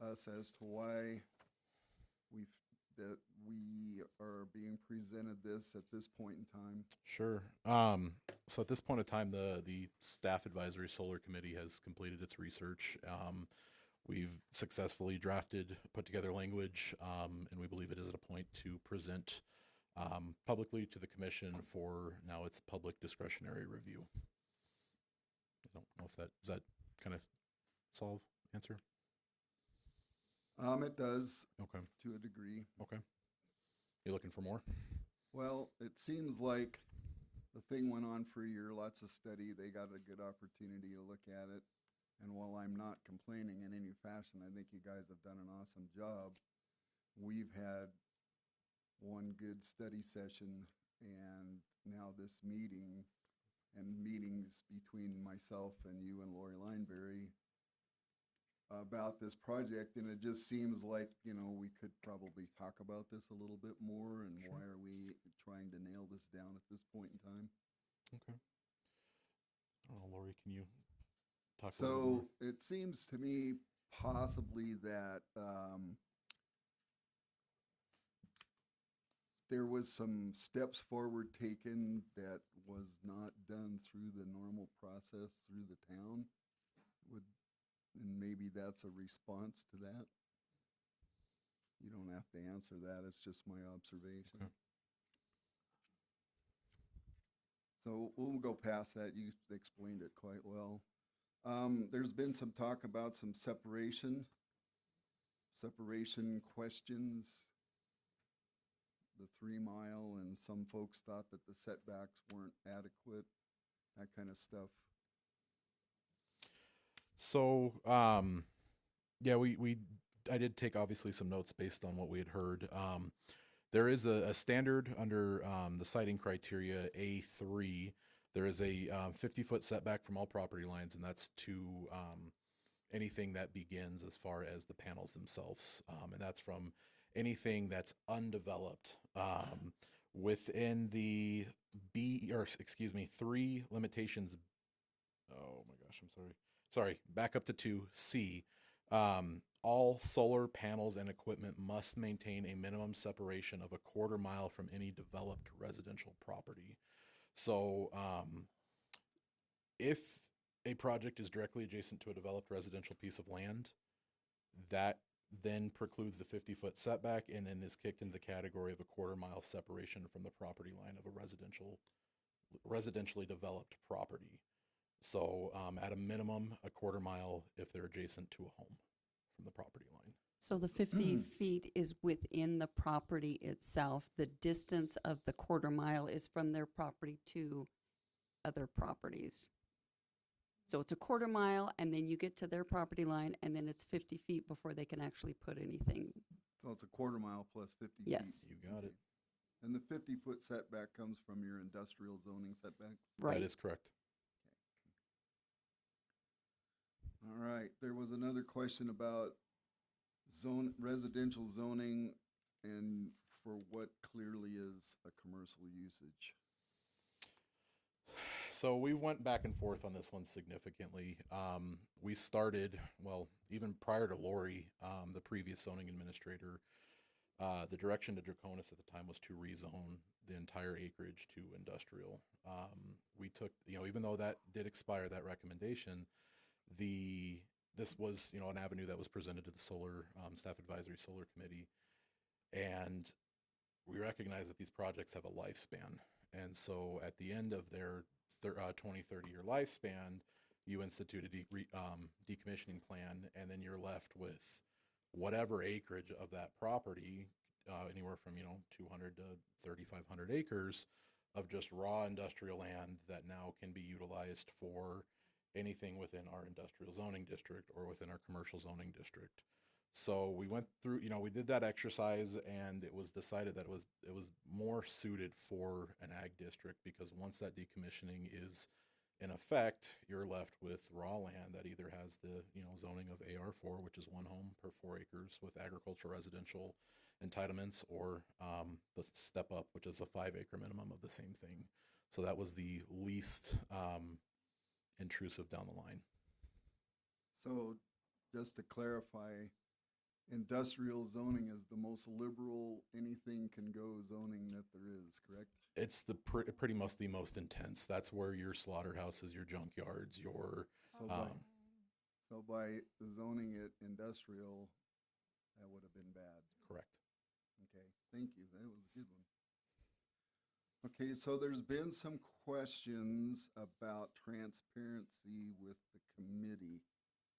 us as to why we are being presented this at this point in time? Sure. So at this point in time, the Staff Advisory Solar Committee has completed its research. We've successfully put together language, and we believe it is at a point to present publicly to the commission for now its public discretionary review. I don't know if does that kind of answer? It does. Okay. To a degree. Okay. You looking for more? Well, it seems like the thing went on for a year, lots of study. They got a good opportunity to look at it. And while I'm not complaining in any fashion, I think you guys have done an awesome job. We've had one good study session and now this meeting and meetings between myself and you and Lori Lineberry about this project, and it just seems like, we could probably talk about this a little bit more, and Sure. Why are we trying to nail this down at this point in time? Okay. Oh, Lori, can you talk a little bit more? So it seems to me possibly that there was some steps forward taken that was not done through the normal process through the town. And maybe that's a response to that. You don't have to answer that. It's just my observation. Okay. So we'll go past that. You explained it quite well. There's been some talk about some separation questions, the 3 mile, and some folks thought that the setbacks weren't adequate, that kind of stuff. So, yeah, I did take obviously some notes based on what we had heard. There is a standard under the siting criteria A3. There is a 50-foot setback from all property lines, and that's to anything that begins as far as the panels themselves. And that's from anything that's undeveloped. Within the 3 limitations. Oh my gosh, I'm sorry. Sorry, back up to 2C. All solar panels and equipment must maintain a minimum separation of a 1/4 mile from any developed residential property. So if a project is directly adjacent to a developed residential piece of land, that then precludes the 50-foot setback and then is kicked into the category of a 1/4 mile separation from the property line of a residentially developed property. So at a minimum, a 1/4 mile if they're adjacent to a home from the property line. So the 50 feet is within the property itself. The distance of the 1/4 mile is from their property to other properties. So it's a 1/4 mile, and then you get to their property line, and then it's 50 feet before they can actually put anything. So it's a 1/4 mile plus 50 Yes. feet. You got it. And the 50-foot setback comes from your industrial zoning setback? Right. That is correct. All right, there was another question about residential zoning and for what clearly is a commercial usage. So we went back and forth on this one significantly. We started, well, even prior to Lori, the previous zoning administrator, the direction to Draconis at the time was to rezone the entire acreage to industrial. We took, even though that did expire, that recommendation, this was, an avenue that was presented to the solar staff advisory solar committee, and we recognize that these projects have a lifespan. And so at the end of their 20, 30-year lifespan, you institute a decommissioning plan, and then you're left with whatever acreage of that property, anywhere from 200 to 3,500 acres of just raw industrial land that now can be utilized for anything within our industrial zoning district or within our commercial zoning district. So we went through, we did that exercise, and it was decided that it was more suited for an ag district, because once that decommissioning is in effect, you're left with raw land that either has the zoning of AR4, which is 1 home per 4 acres with agricultural residential entitlements, or the step up, which is a 5-acre minimum of the same thing. So that was the least intrusive down the line. So just to clarify, industrial zoning is the most liberal, anything can go zoning that there is, correct? It's the pretty much the most intense. That's where your slaughterhouses, your junkyards, your So by zoning it industrial, that would have been bad. Correct. Okay, thank you. That was a good one. Okay, so there's been some questions about transparency with the committee,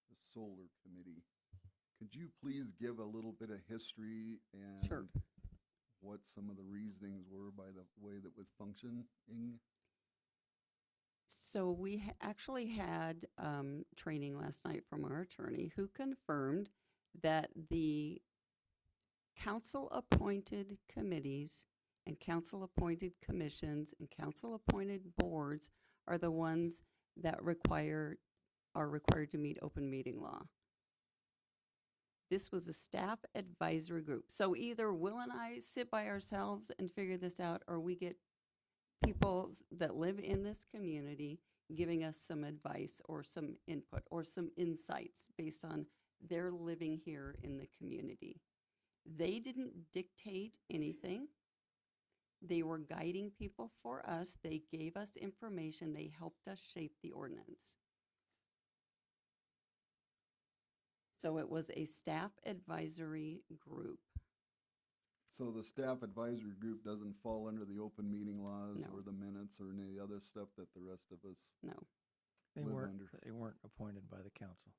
the solar committee. Could you please give a little bit of history and Sure. what some of the reasonings were by the way that was functioning? So we actually had training last night from our attorney, who confirmed that the council-appointed committees and council-appointed commissions and council-appointed boards are the ones that are required to meet open meeting law. This was a staff advisory group. So either Will and I sit by ourselves and figure this out, or we get people that live in this community giving us some advice or some input or some insights based on their living here in the community. They didn't dictate anything. They were guiding people for us. They gave us information. They helped us shape the ordinance. So it was a staff advisory group. So the staff advisory group doesn't fall under the open meeting laws No. or the minutes or any of the other stuff that the rest of us No. They live weren't, under. they weren't appointed by the council.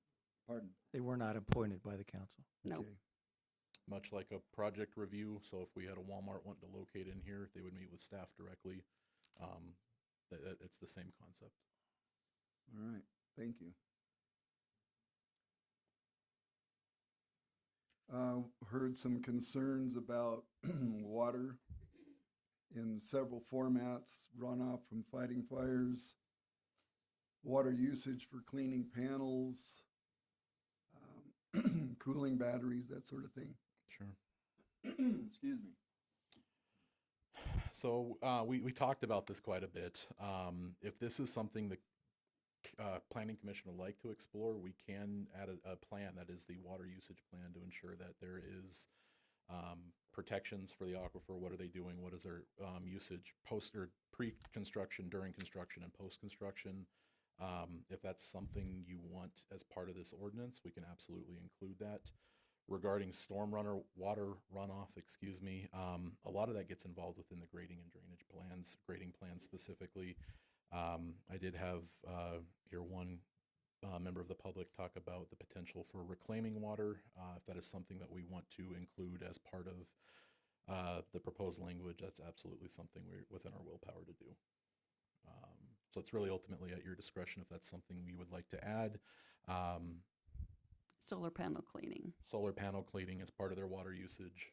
Pardon? They were not appointed by the council. No. Okay. Much like a project review, so if we had a Walmart wanting to locate in here, they would meet with staff directly. It's the same concept. All right. Thank you. Heard some concerns about water in several formats, runoff from fighting fires, water usage for cleaning panels, cooling batteries, that sort of thing. Sure. Excuse me. So we talked about this quite a bit. If this is something the Planning Commission would like to explore, we can add a plan that is the water usage plan to ensure that there is protections for the aquifer. What are they doing? What is their usage post or pre-construction, during construction, and post-construction? If that's something you want as part of this ordinance, we can absolutely include that. Regarding water runoff, a lot of that gets involved within the grading and drainage plans, grading plans specifically. I did have here one member of the public talk about the potential for reclaiming water. If that is something that we want to include as part of the proposed language, that's absolutely something we're within our willpower to do. So it's really ultimately at your discretion if that's something you would like to add. Solar panel cleaning. Solar panel cleaning is part of their water usage.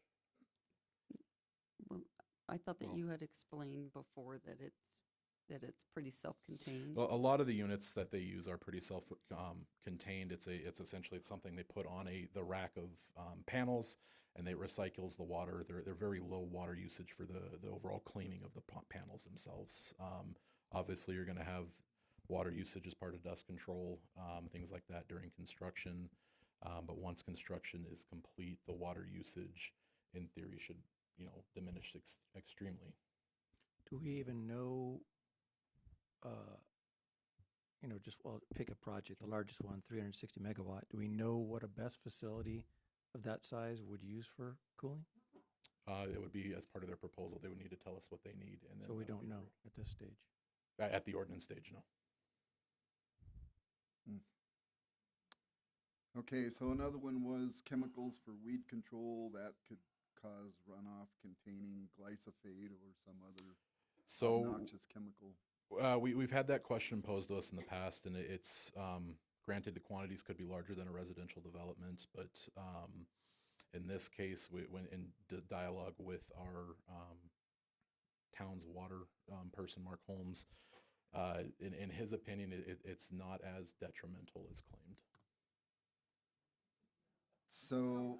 Well, I thought that Oh. you had explained before that it's pretty self-contained. Well, a lot of the units that they use are pretty self-contained. It's essentially something they put on the rack of panels, and it recycles the water. They're very low water usage for the overall cleaning of the panels themselves. Obviously, you're going to have water usage as part of dust control, things like that during construction. But once construction is complete, the water usage, in theory, should diminish extremely. Do we even know, pick a project, the largest one, 360 megawatt. Do we know what a best facility of that size would use for cooling? It would be as part of their proposal. They would need to tell us what they need, and then So we that would don't be know approved. at this stage. At the ordinance stage, no. Okay, so another one was chemicals for weed control that could cause runoff containing glyphosate or some other obnoxious chemical. We've had that question posed to us in the past, and it's granted the quantities could be larger than a residential development, but in this case, we went in dialogue with our town's water person, Mark Holmes. In his opinion, it's not as detrimental as claimed. So,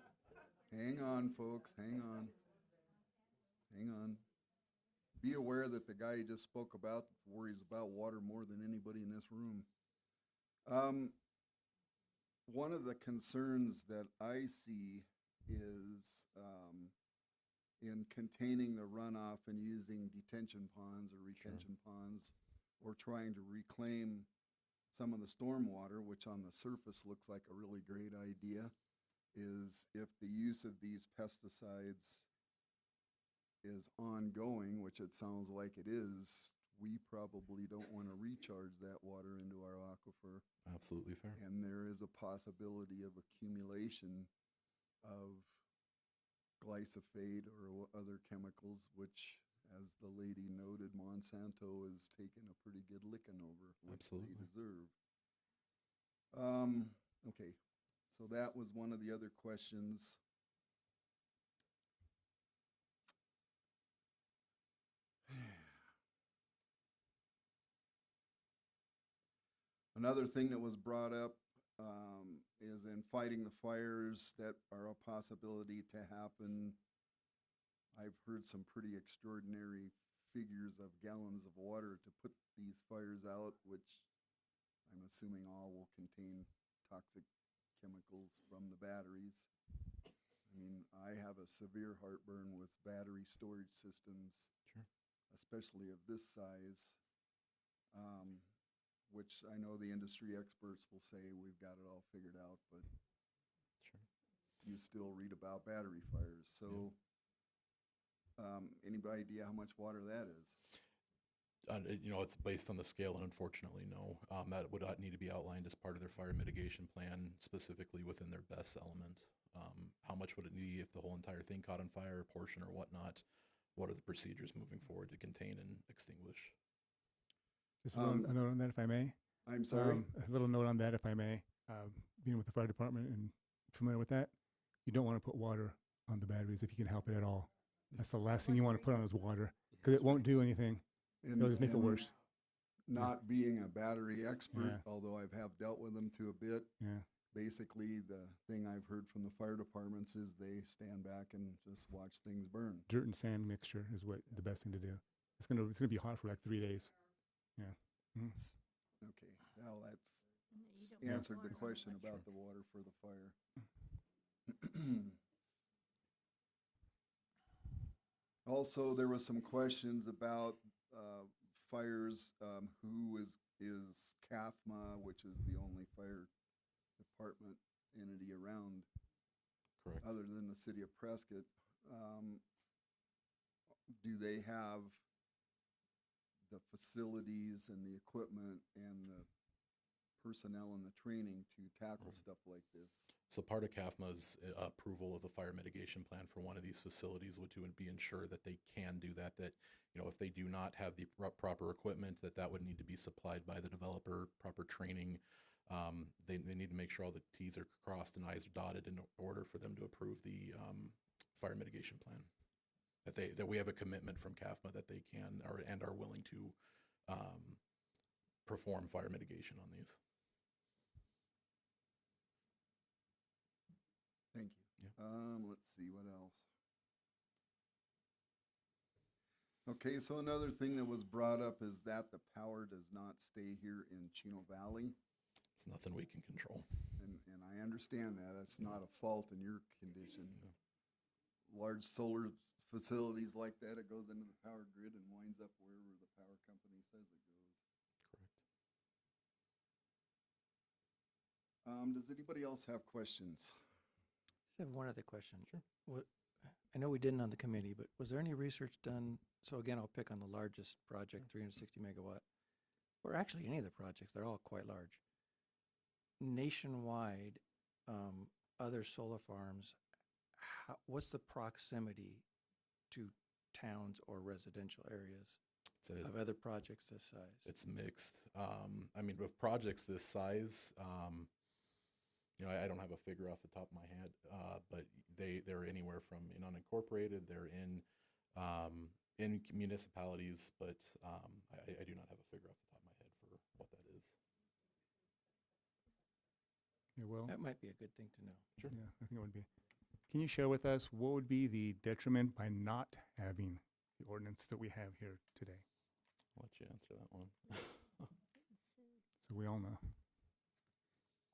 hang on, folks, hang on. Hang on. Be aware that the guy you just spoke about worries about water more than anybody in this room. One of the concerns that I see is in containing the runoff and using detention ponds or retention ponds, or trying to reclaim some of the stormwater, which on the surface looks like a really great idea, is if the use of these pesticides is ongoing, which it sounds like it is, we probably don't want to recharge that water into our aquifer. Absolutely fair. And there is a possibility of accumulation of glyphosate or other chemicals, which, as the lady noted, Monsanto has taken a pretty good licking over, which Absolutely. they deserve. Okay, so that was one of the other questions. Another thing that was brought up is in fighting the fires that are a possibility to happen. I've heard some pretty extraordinary figures of gallons of water to put these fires out, which I'm assuming all will contain toxic chemicals from the batteries. I mean, I have a severe heartburn with battery storage systems, Sure. especially of this size, which I know the industry experts will say we've got it all figured out, but Sure. you still read about battery fires. So Any idea how much water that is? It's based on the scale, and unfortunately, no. That would need to be outlined as part of their fire mitigation plan, specifically within their BESS element. How much would it need if the whole entire thing caught on fire, a portion or whatnot? What are the procedures moving forward to contain and extinguish? Just a note on that, if I may. I'm sorry? A little note on that, if I may. Being with the fire department and familiar with that, you don't want to put water on the batteries if you can help it at all. That's the last thing you want to put on is water, because it won't do anything. It'll just make it worse. Not being a battery expert, Yeah. although I have dealt with them to a bit, Yeah. basically the thing I've heard from the fire departments is they stand back and just watch things burn. Dirt and sand mixture is what the best thing to do. It's gonna be hot for like 3 days. Yeah. Mhm. Okay, now that's answered the question about the water for the fire. Also, there was some questions about fires. Who is CAFMA, which is the only fire department entity around, Correct. other than the city of Prescott. Do they have the facilities and the equipment and the personnel and the training to tackle stuff like this? So part of CAFMA's approval of the fire mitigation plan for one of these facilities would be ensure that they can do that, if they do not have the proper equipment, that would need to be supplied by the developer, proper training. They need to make sure all the T's are crossed and I's are dotted in order for them to approve the fire mitigation plan. That we have a commitment from CAFMA that they can and are willing to perform fire mitigation on these. Thank you. Yeah. Let's see, what else? Okay, so another thing that was brought up is that the power does not stay here in Chino Valley. It's nothing we can control. And I understand that. That's not a fault in your condition. Large solar facilities like that, it goes into the power grid and winds up wherever the power company says it goes. Correct. Does anybody else have questions? I have one other question. Sure. I know we didn't on the committee, but was there any research done? So again, I'll pick on the largest project, 360 megawatt, or actually any of the projects, they're all quite large. Nationwide, other solar farms, what's the proximity to towns or residential areas of other projects this size? It's mixed. With projects this size, I don't have a figure off the top of my head, but they're anywhere from in unincorporated, they're in municipalities, but I do not have a figure off the top of my head for what that is. Yeah, well, That might be a good thing to know. Sure. yeah, I think it would be. Can you share with us what would be the detriment by not having the ordinance that we have here today? I'll let you answer that one. So we all know.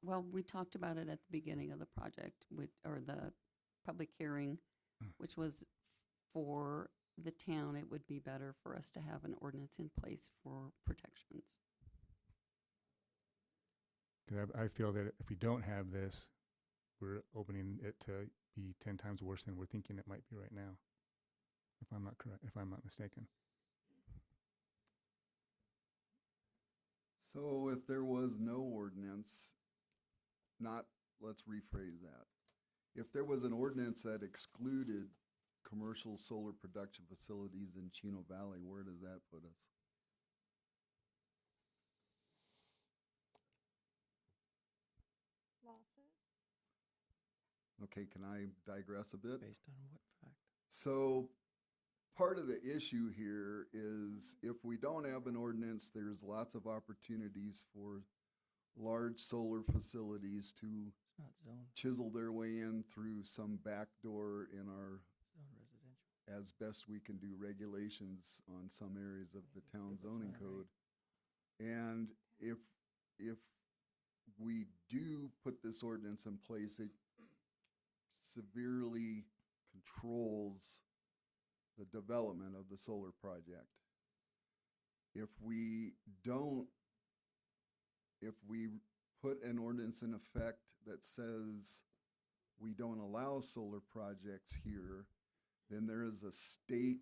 Well, we talked about it at the beginning of the project, or the public hearing, which was for the town, it would be better for us to have an ordinance in place for protections. 'Cause I feel that if we don't have this, we're opening it to be 10 times worse than we're thinking it might be right now. If I'm not mistaken. So if there was no ordinance, let's rephrase that. If there was an ordinance that excluded commercial solar production facilities in Chino Valley, where does that put us? Okay, can I digress a bit? Based on what fact? So part of the issue here is if we don't have an ordinance, there's lots of opportunities for large solar facilities to It's not zone, chisel their way in through some back door in our, zone residential. as best we can do, regulations on some areas of the town zoning code. And if we do put this ordinance in place, it severely controls the development of the solar project. If we put an ordinance in effect that says we don't allow solar projects here, Then there is a state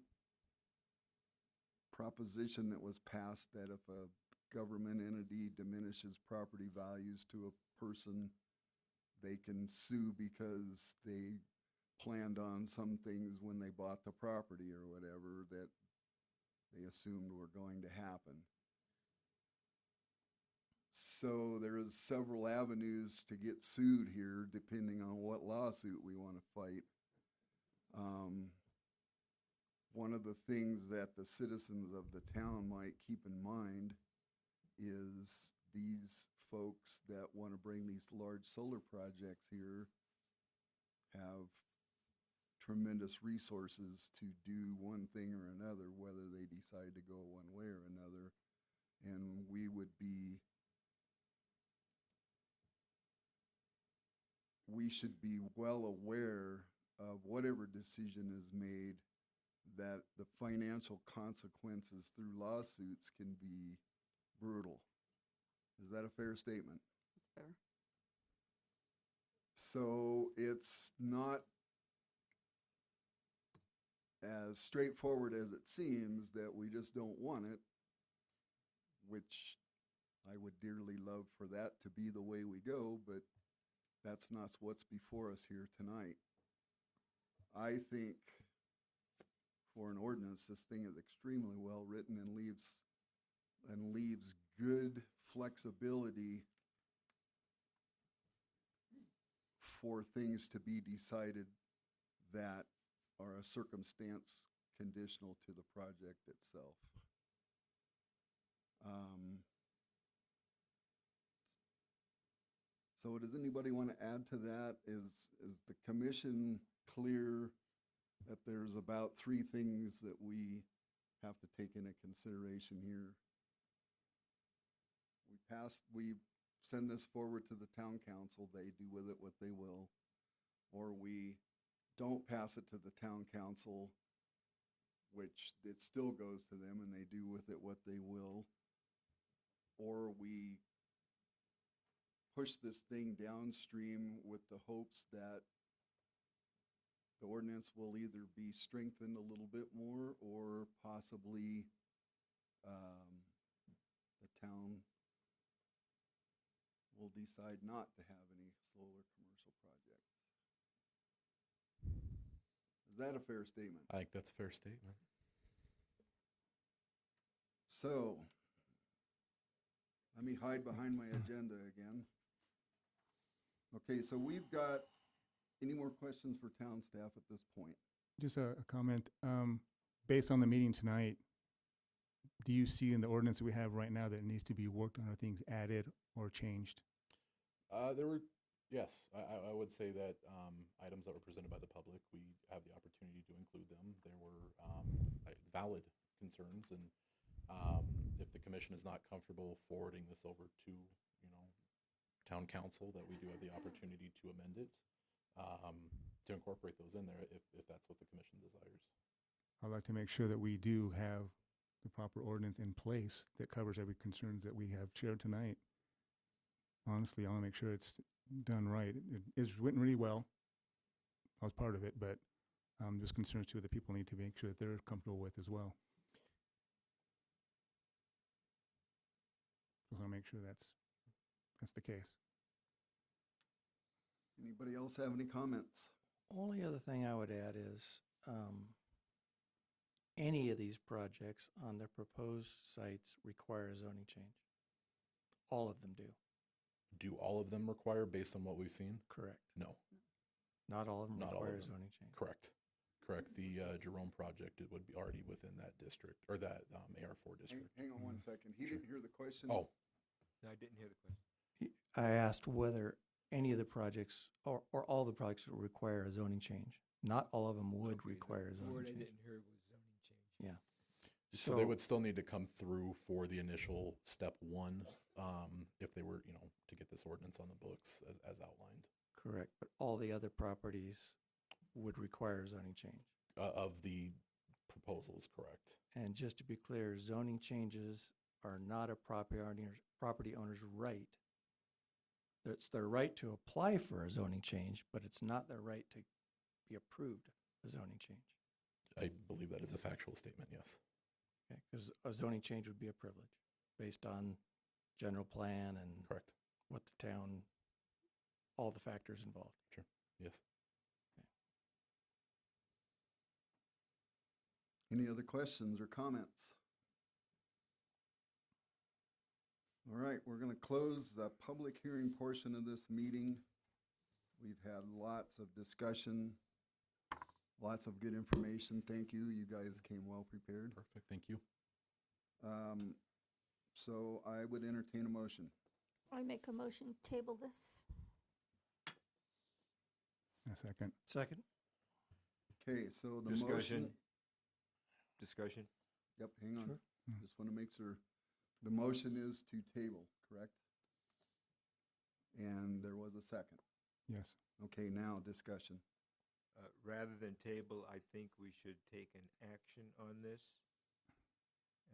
proposition that was passed that if a government entity diminishes property values to a person, they can sue because they planned on some things when they bought the property or whatever that they assumed were going to happen. So there's several avenues to get sued here depending on what lawsuit we want to fight. One of the things that the citizens of the town might keep in mind is these folks that want to bring these large solar projects here have tremendous resources to do one thing or another, whether they decide to go one way or another. And we should be well aware of whatever decision is made, that the financial consequences through lawsuits can be brutal. Is that a fair statement? It's fair. So it's not as straightforward as it seems that we just don't want it, which I would dearly love for that to be the way we go, but that's not what's before us here tonight. I think for an ordinance, this thing is extremely well written and leaves good flexibility for things to be decided that are a circumstance conditional to the project itself. So does anybody want to add to that? Is the commission clear that there's about 3 things that we have to take into consideration here? We send this forward to the town council, they do with it what they will, or we don't pass it to the town council, which it still goes to them and they do with it what they will, or we push this thing downstream with the hopes that the ordinance will either be strengthened a little bit more or possibly the town will decide not to have any solar commercial projects. Is that a fair statement? I think that's a fair statement. So, let me hide behind my agenda again. Okay, so we've got, any more questions for town staff at this point? Just a comment. Based on the meeting tonight, do you see in the ordinance that we have right now that needs to be worked on, or things added or changed? Yes, I would say that items that were presented by the public, we have the opportunity to include them. There were valid concerns, and if the commission is not comfortable forwarding this over to, town council, that we do have the opportunity to amend it, to incorporate those in there if that's what the commission desires. I'd like to make sure that we do have the proper ordinance in place that covers every concern that we have shared tonight. Honestly, I want to make sure it's done right. It is written really well. I was part of it, but there's concerns too that people need to make sure that they're comfortable with as well. Just want to make sure that's the case. Anybody else have any comments? Only other thing I would add is any of these projects on their proposed sites require a zoning change. All of them do. Do all of them require, based on what we've seen? Correct. No. Not all of them Not all require of a them. zoning change. Correct. The Jerome project, it would be already within that district, or that AR4 district. Hang on one second. He didn't hear the question. Oh. No, I didn't hear the question. I asked whether any of the projects or all the projects would require a zoning change. Not all of them would require a The zoning word I change. didn't hear was zoning change. Yeah. So they would still need to come through for the initial step 1, if they were, to get this ordinance on the books as outlined. Correct, but all the other properties would require a zoning change. Of the proposals, correct. And just to be clear, zoning changes are not a property owner's right. It's their right to apply for a zoning change, but it's not their right to be approved a zoning change. I believe that is a factual statement, yes. Okay, because a zoning change would be a privilege based on general plan and Correct. what the town, all the factors involved. Sure. Yes. Any other questions or comments? All right, we're going to close the public hearing portion of this meeting. We've had lots of discussion, lots of good information. Thank you. You guys came well prepared. Perfect. Thank you. So I would entertain a motion. I make a motion, table this. A second. Second? Okay, so the Discussion. motion. Discussion. Yep, hang on. Sure. Just want to make sure. The motion is to table, correct? And there was a second. Yes. Okay, now discussion. Rather than table, I think we should take an action on this.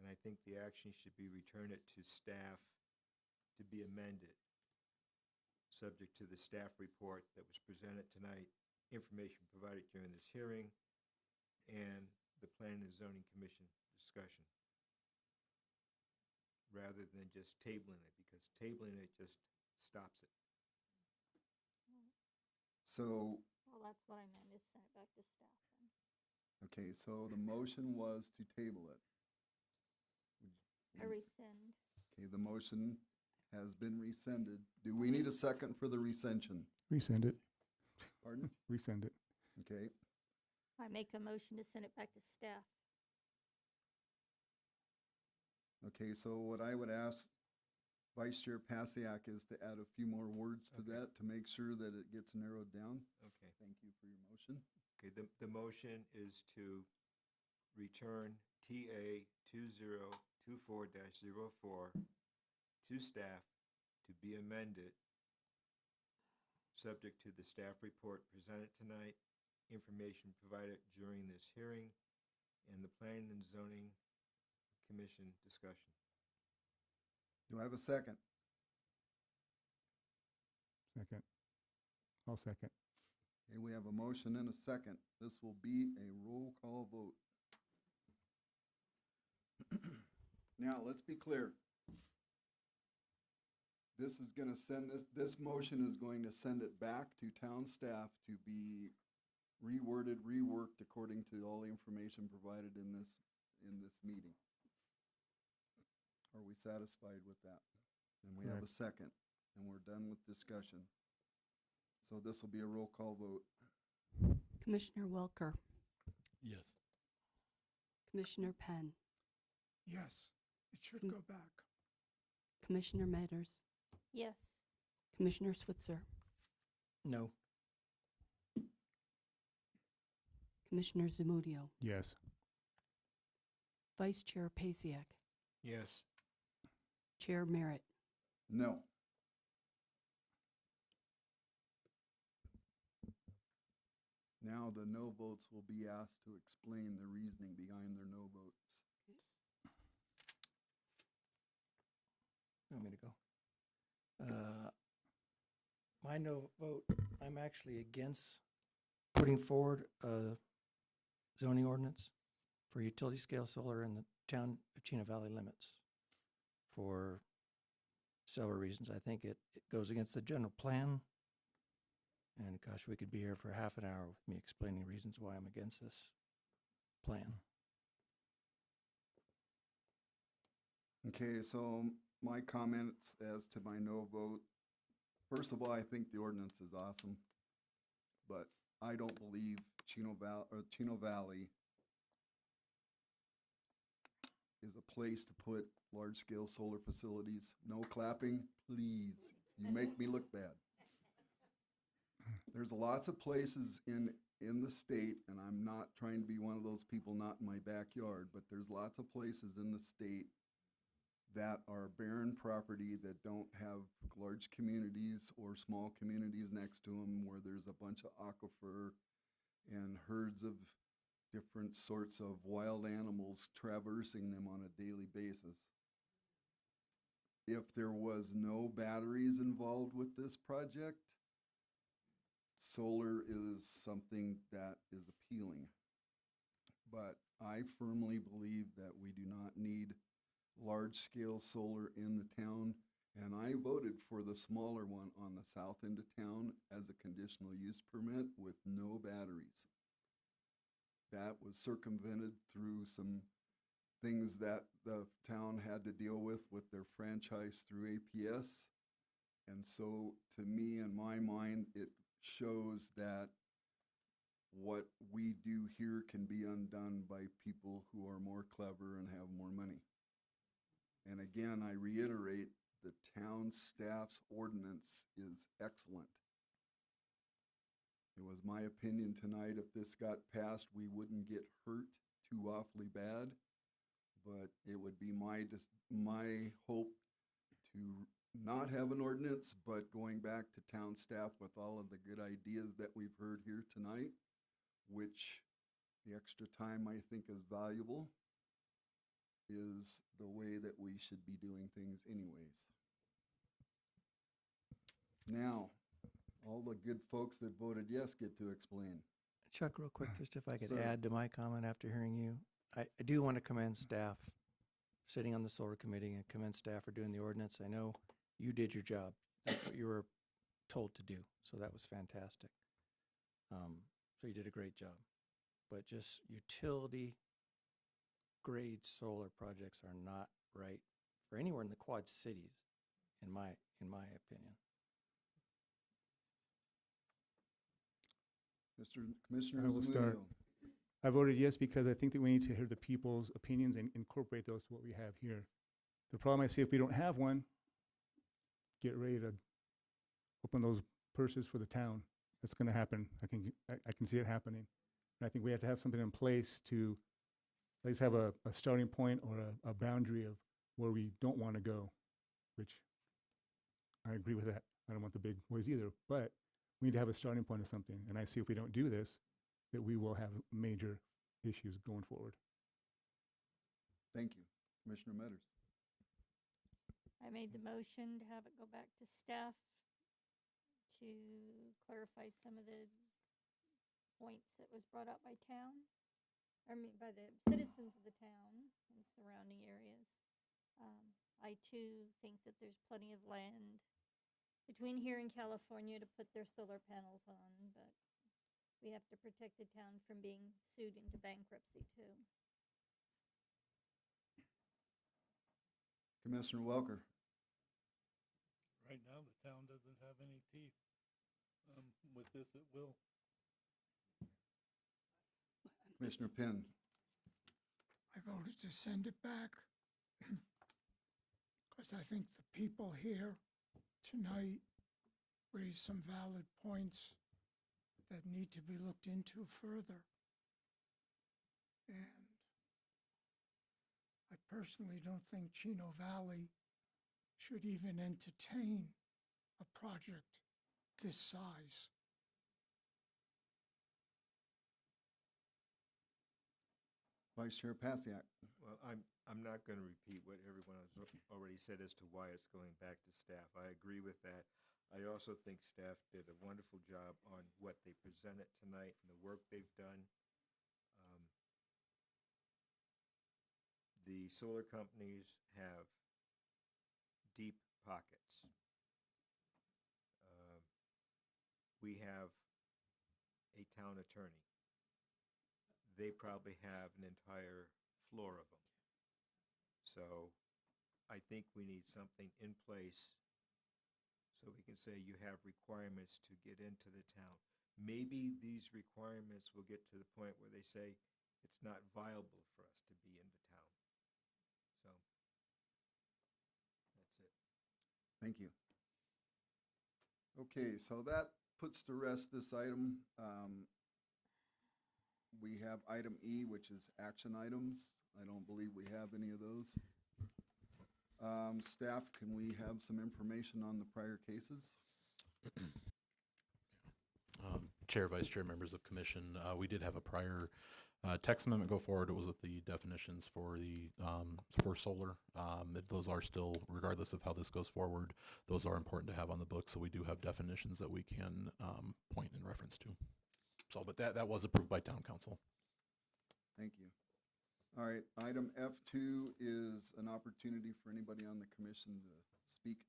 And I think the action should be return it to staff to be amended, subject to the staff report that was presented tonight, information provided during this hearing, and the Planning and Zoning Commission discussion, rather than just tabling it, because tabling it just stops it. So, Well, that's what I meant, is send it back to staff then. okay, so the motion was to table it. I rescind. Okay, the motion has been rescinded. Do we need a second for the recension? Resend it. Pardon? Resend it. Okay, I make a motion to send it back to staff. okay, so what I would ask Vice Chair Pasiak is to add a few more words to that to make sure that it gets narrowed down. Okay. Thank you for your motion. Okay, the motion is to return TA 2024-04 to staff to be amended, subject to the staff report presented tonight, information provided during this hearing, and the Planning and Zoning Commission discussion. Do I have a second? Second. I'll second. Okay, we have a motion and a second. This will be a roll call vote. Now, let's be clear. This is going to send this motion is going to send it back to town staff to be reworded, reworked according to all the information provided in this meeting. Are we satisfied with that? And we have a second, and we're done with discussion. So this will be a roll call vote. Commissioner Welker, Yes. Commissioner Penn, Yes, it should go back. Commissioner Metters, Yes. Commissioner Switzer, No. Commissioner Zamudio, Yes. Vice Chair Pasiak, Yes. Chair Merritt. No. Now the no votes will be asked to explain the reasoning behind their no votes. You want me to go? My no vote, I'm actually against putting forward a zoning ordinance for utility scale solar in the town of Chino Valley limits for several reasons. I think it goes against the general plan. And gosh, we could be here for half an hour with me explaining reasons why I'm against this plan. Okay, so my comments as to my no vote. First of all, I think the ordinance is awesome, but I don't believe Chino Valley is a place to put large-scale solar facilities. No clapping, please. You make me look bad. There's lots of places in the state, and I'm not trying to be one of those people not in my backyard, but there's lots of places in the state that are barren property that don't have large communities or small communities next to them, where there's a bunch of aquifer and herds of different sorts of wild animals traversing them on a daily basis. If there was no batteries involved with this project, solar is something that is appealing. but I firmly believe that we do not need large-scale solar in the town, and I voted for the smaller one on the south end of town as a conditional use permit with no batteries. That was circumvented through some things that the town had to deal with their franchise through APS. And so, to me, in my mind, it shows that what we do here can be undone by people who are more clever and have more money. And again, I reiterate, the town staff's ordinance is excellent. It was my opinion tonight, if this got passed, we wouldn't get hurt too awfully bad. But it would be my hope to not have an ordinance, but going back to town staff with all of the good ideas that we've heard here tonight, which the extra time I think is valuable, is the way that we should be doing things anyways. Now, all the good folks that voted yes get to explain. Chuck, real quick, just if I could Sir. add to my comment after hearing you. I do want to commend staff sitting on the solar committee and commend staff for doing the ordinance. I know you did your job. That's what you were told to do. So that was fantastic. So you did a great job. But just utility grade solar projects are not right for anywhere in the Quad Cities, in my opinion. Mr. Commissioner I will start. Zamudio. I voted yes because I think that we need to hear the people's opinions and incorporate those to what we have here. The problem I see, if we don't have one, get ready to open those purses for the town. That's going to happen. I can see it happening. And I think we have to have something in place to at least have a starting point or a boundary of where we don't want to go, which I agree with that. I don't want the big boys either, but we need to have a starting point of something. And I see if we don't do this, that we will have major issues going forward. Thank you. Commissioner Metters. I made the motion to have it go back to staff to clarify some of the points that was brought up by by the citizens of the town and surrounding areas. I too think that there's plenty of land between here and California to put their solar panels on, but we have to protect the town from being sued into bankruptcy too. Commissioner Welker. Right now, the town doesn't have any teeth. With this, it will. Commissioner Penn. I voted to send it back because I think the people here tonight raised some valid points that need to be looked into further. And I personally don't think Chino Valley should even entertain a project this size. Vice Chair Pasiak. Well, I'm not going to repeat what everyone has already said as to why it's going back to staff. I agree with that. I also think staff did a wonderful job on what they presented tonight and the work they've done. The solar companies have deep pockets. We have a town attorney. They probably have an entire floor of them. So I think we need something in place so we can say you have requirements to get into the town. Maybe these requirements will get to the point where they say it's not viable for us to be in the town. So that's it. Thank you. Okay, so that puts to rest this item. We have item E, which is action items. I don't believe we have any of those. Staff, can we have some information on the prior cases? Chair, Vice Chair, members of Commission, we did have a prior text amendment go forward. It was with the definitions for the for solar. Those are still, regardless of how this goes forward, those are important to have on the book. So we do have definitions that we can point in reference to. So, but that was approved by Town Council. Thank you. All right, item F2 is an opportunity for anybody on the commission to speak.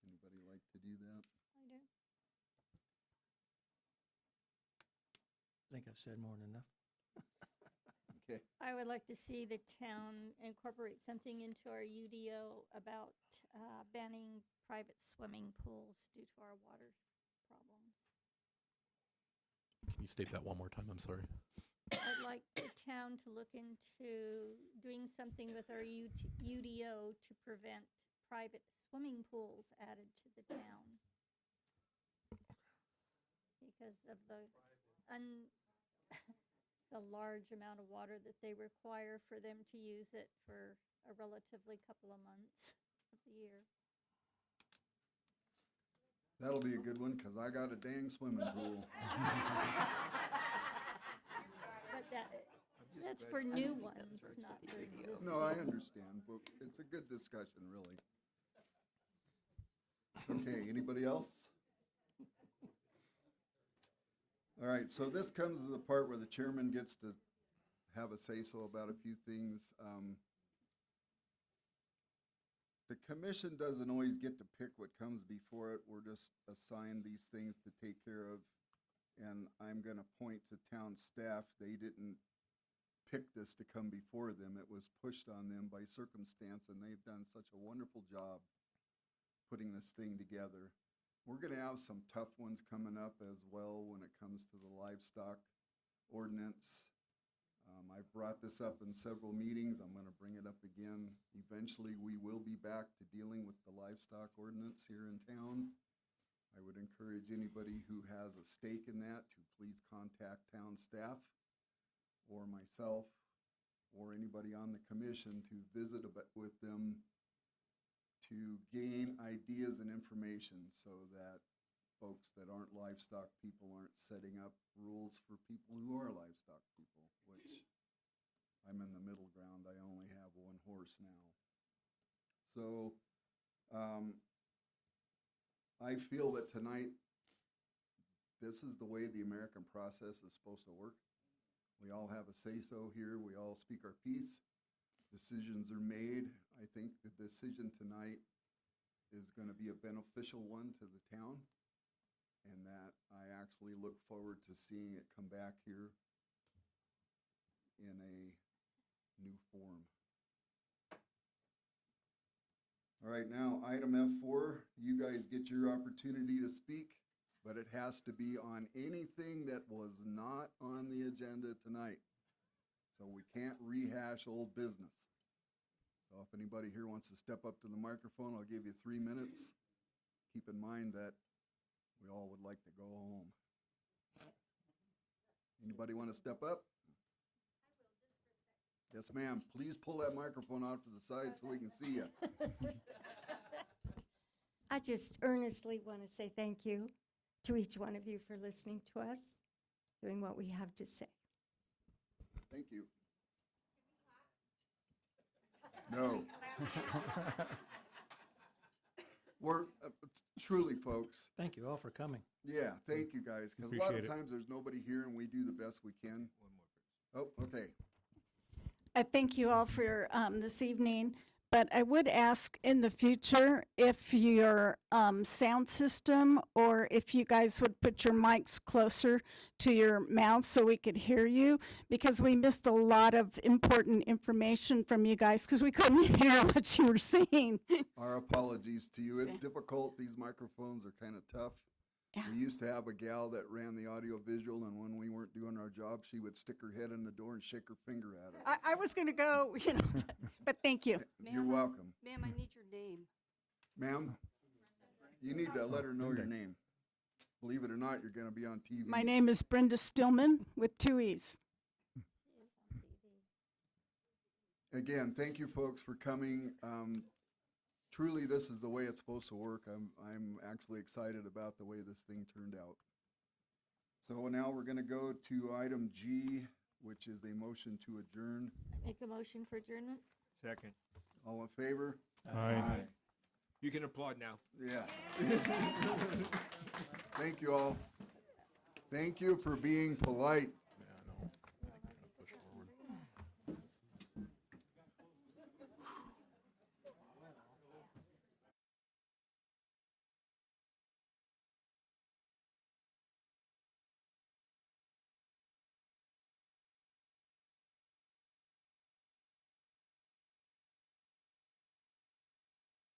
Anybody like to do that? I do. I think I've said more than enough. Okay. I would like to see the town incorporate something into our UDO about banning private swimming pools due to our water problems. Can you state that one more time? I'm sorry. I'd like the town to look into doing something with our UDO to prevent private swimming pools added to the town. Because of the the large amount of water that they require for them to use it for a relatively couple of months of the year. That'll be a good one, because I got a dang swimming pool. But that's for new ones, not for existing. No, I understand, but it's a good discussion, really. Okay, anybody else? All right, so this comes to the part where the chairman gets to have a say-so about a few things. The commission doesn't always get to pick what comes before it. We're just assigned these things to take care of. And I'm going to point to town staff. They didn't pick this to come before them. It was pushed on them by circumstance, and they've done such a wonderful job putting this thing together. We're going to have some tough ones coming up as well when it comes to the livestock ordinance. I've brought this up in several meetings. I'm going to bring it up again. Eventually, we will be back to dealing with the livestock ordinance here in town. I would encourage anybody who has a stake in that to please contact town staff or myself or anybody on the commission to visit with them to gain ideas and information so that folks that aren't livestock people aren't setting up rules for people who are livestock people, which I'm in the middle ground. I only have one horse now. So I feel that tonight, this is the way the American process is supposed to work. We all have a say-so here. We all speak our piece. Decisions are made. I think the decision tonight is going to be a beneficial one to the town, and that I actually look forward to seeing it come back here in a new form. All right, now item F4, you guys get your opportunity to speak, but it has to be on anything that was not on the agenda tonight. So we can't rehash old business. So if anybody here wants to step up to the microphone, I'll give you 3 minutes. Keep in mind that we all would like to go home. Anybody want to step up? Yes, ma'am. Please pull that microphone off to the side so we can see you. I just earnestly want to say thank you to each one of you for listening to us, doing what we have to say. Thank you. No. We're truly, folks. Thank you all for coming. Yeah, thank you guys. Because a lot of Appreciate it. times there's nobody here and we do the best we can. Oh, okay. I thank you all for this evening, but I would ask in the future if your sound system or if you guys would put your mics closer to your mouth so we could hear you, because we missed a lot of important information from you guys because we couldn't hear what you were saying. Our apologies to you. It's difficult. These microphones are kind of tough. Yeah. We used to have a gal that ran the audio visual, and when we weren't doing our job, she would stick her head in the door and shake her finger at us. I was going to go, you know, but thank you. You're welcome. Ma'am, I need your name. Ma'am, you need to let her know your name. Believe it or not, you're going to be on TV. My name is Brenda Stillman with 2 E's. Again, thank you folks for coming. Truly, this is the way it's supposed to work. I'm actually excited about the way this thing turned out. So now we're going to go to item G, which is a motion to adjourn. Make a motion for adjournment? Second. All in favor? Aye. You can applaud now. Yeah. Thank you all. Thank you for being polite.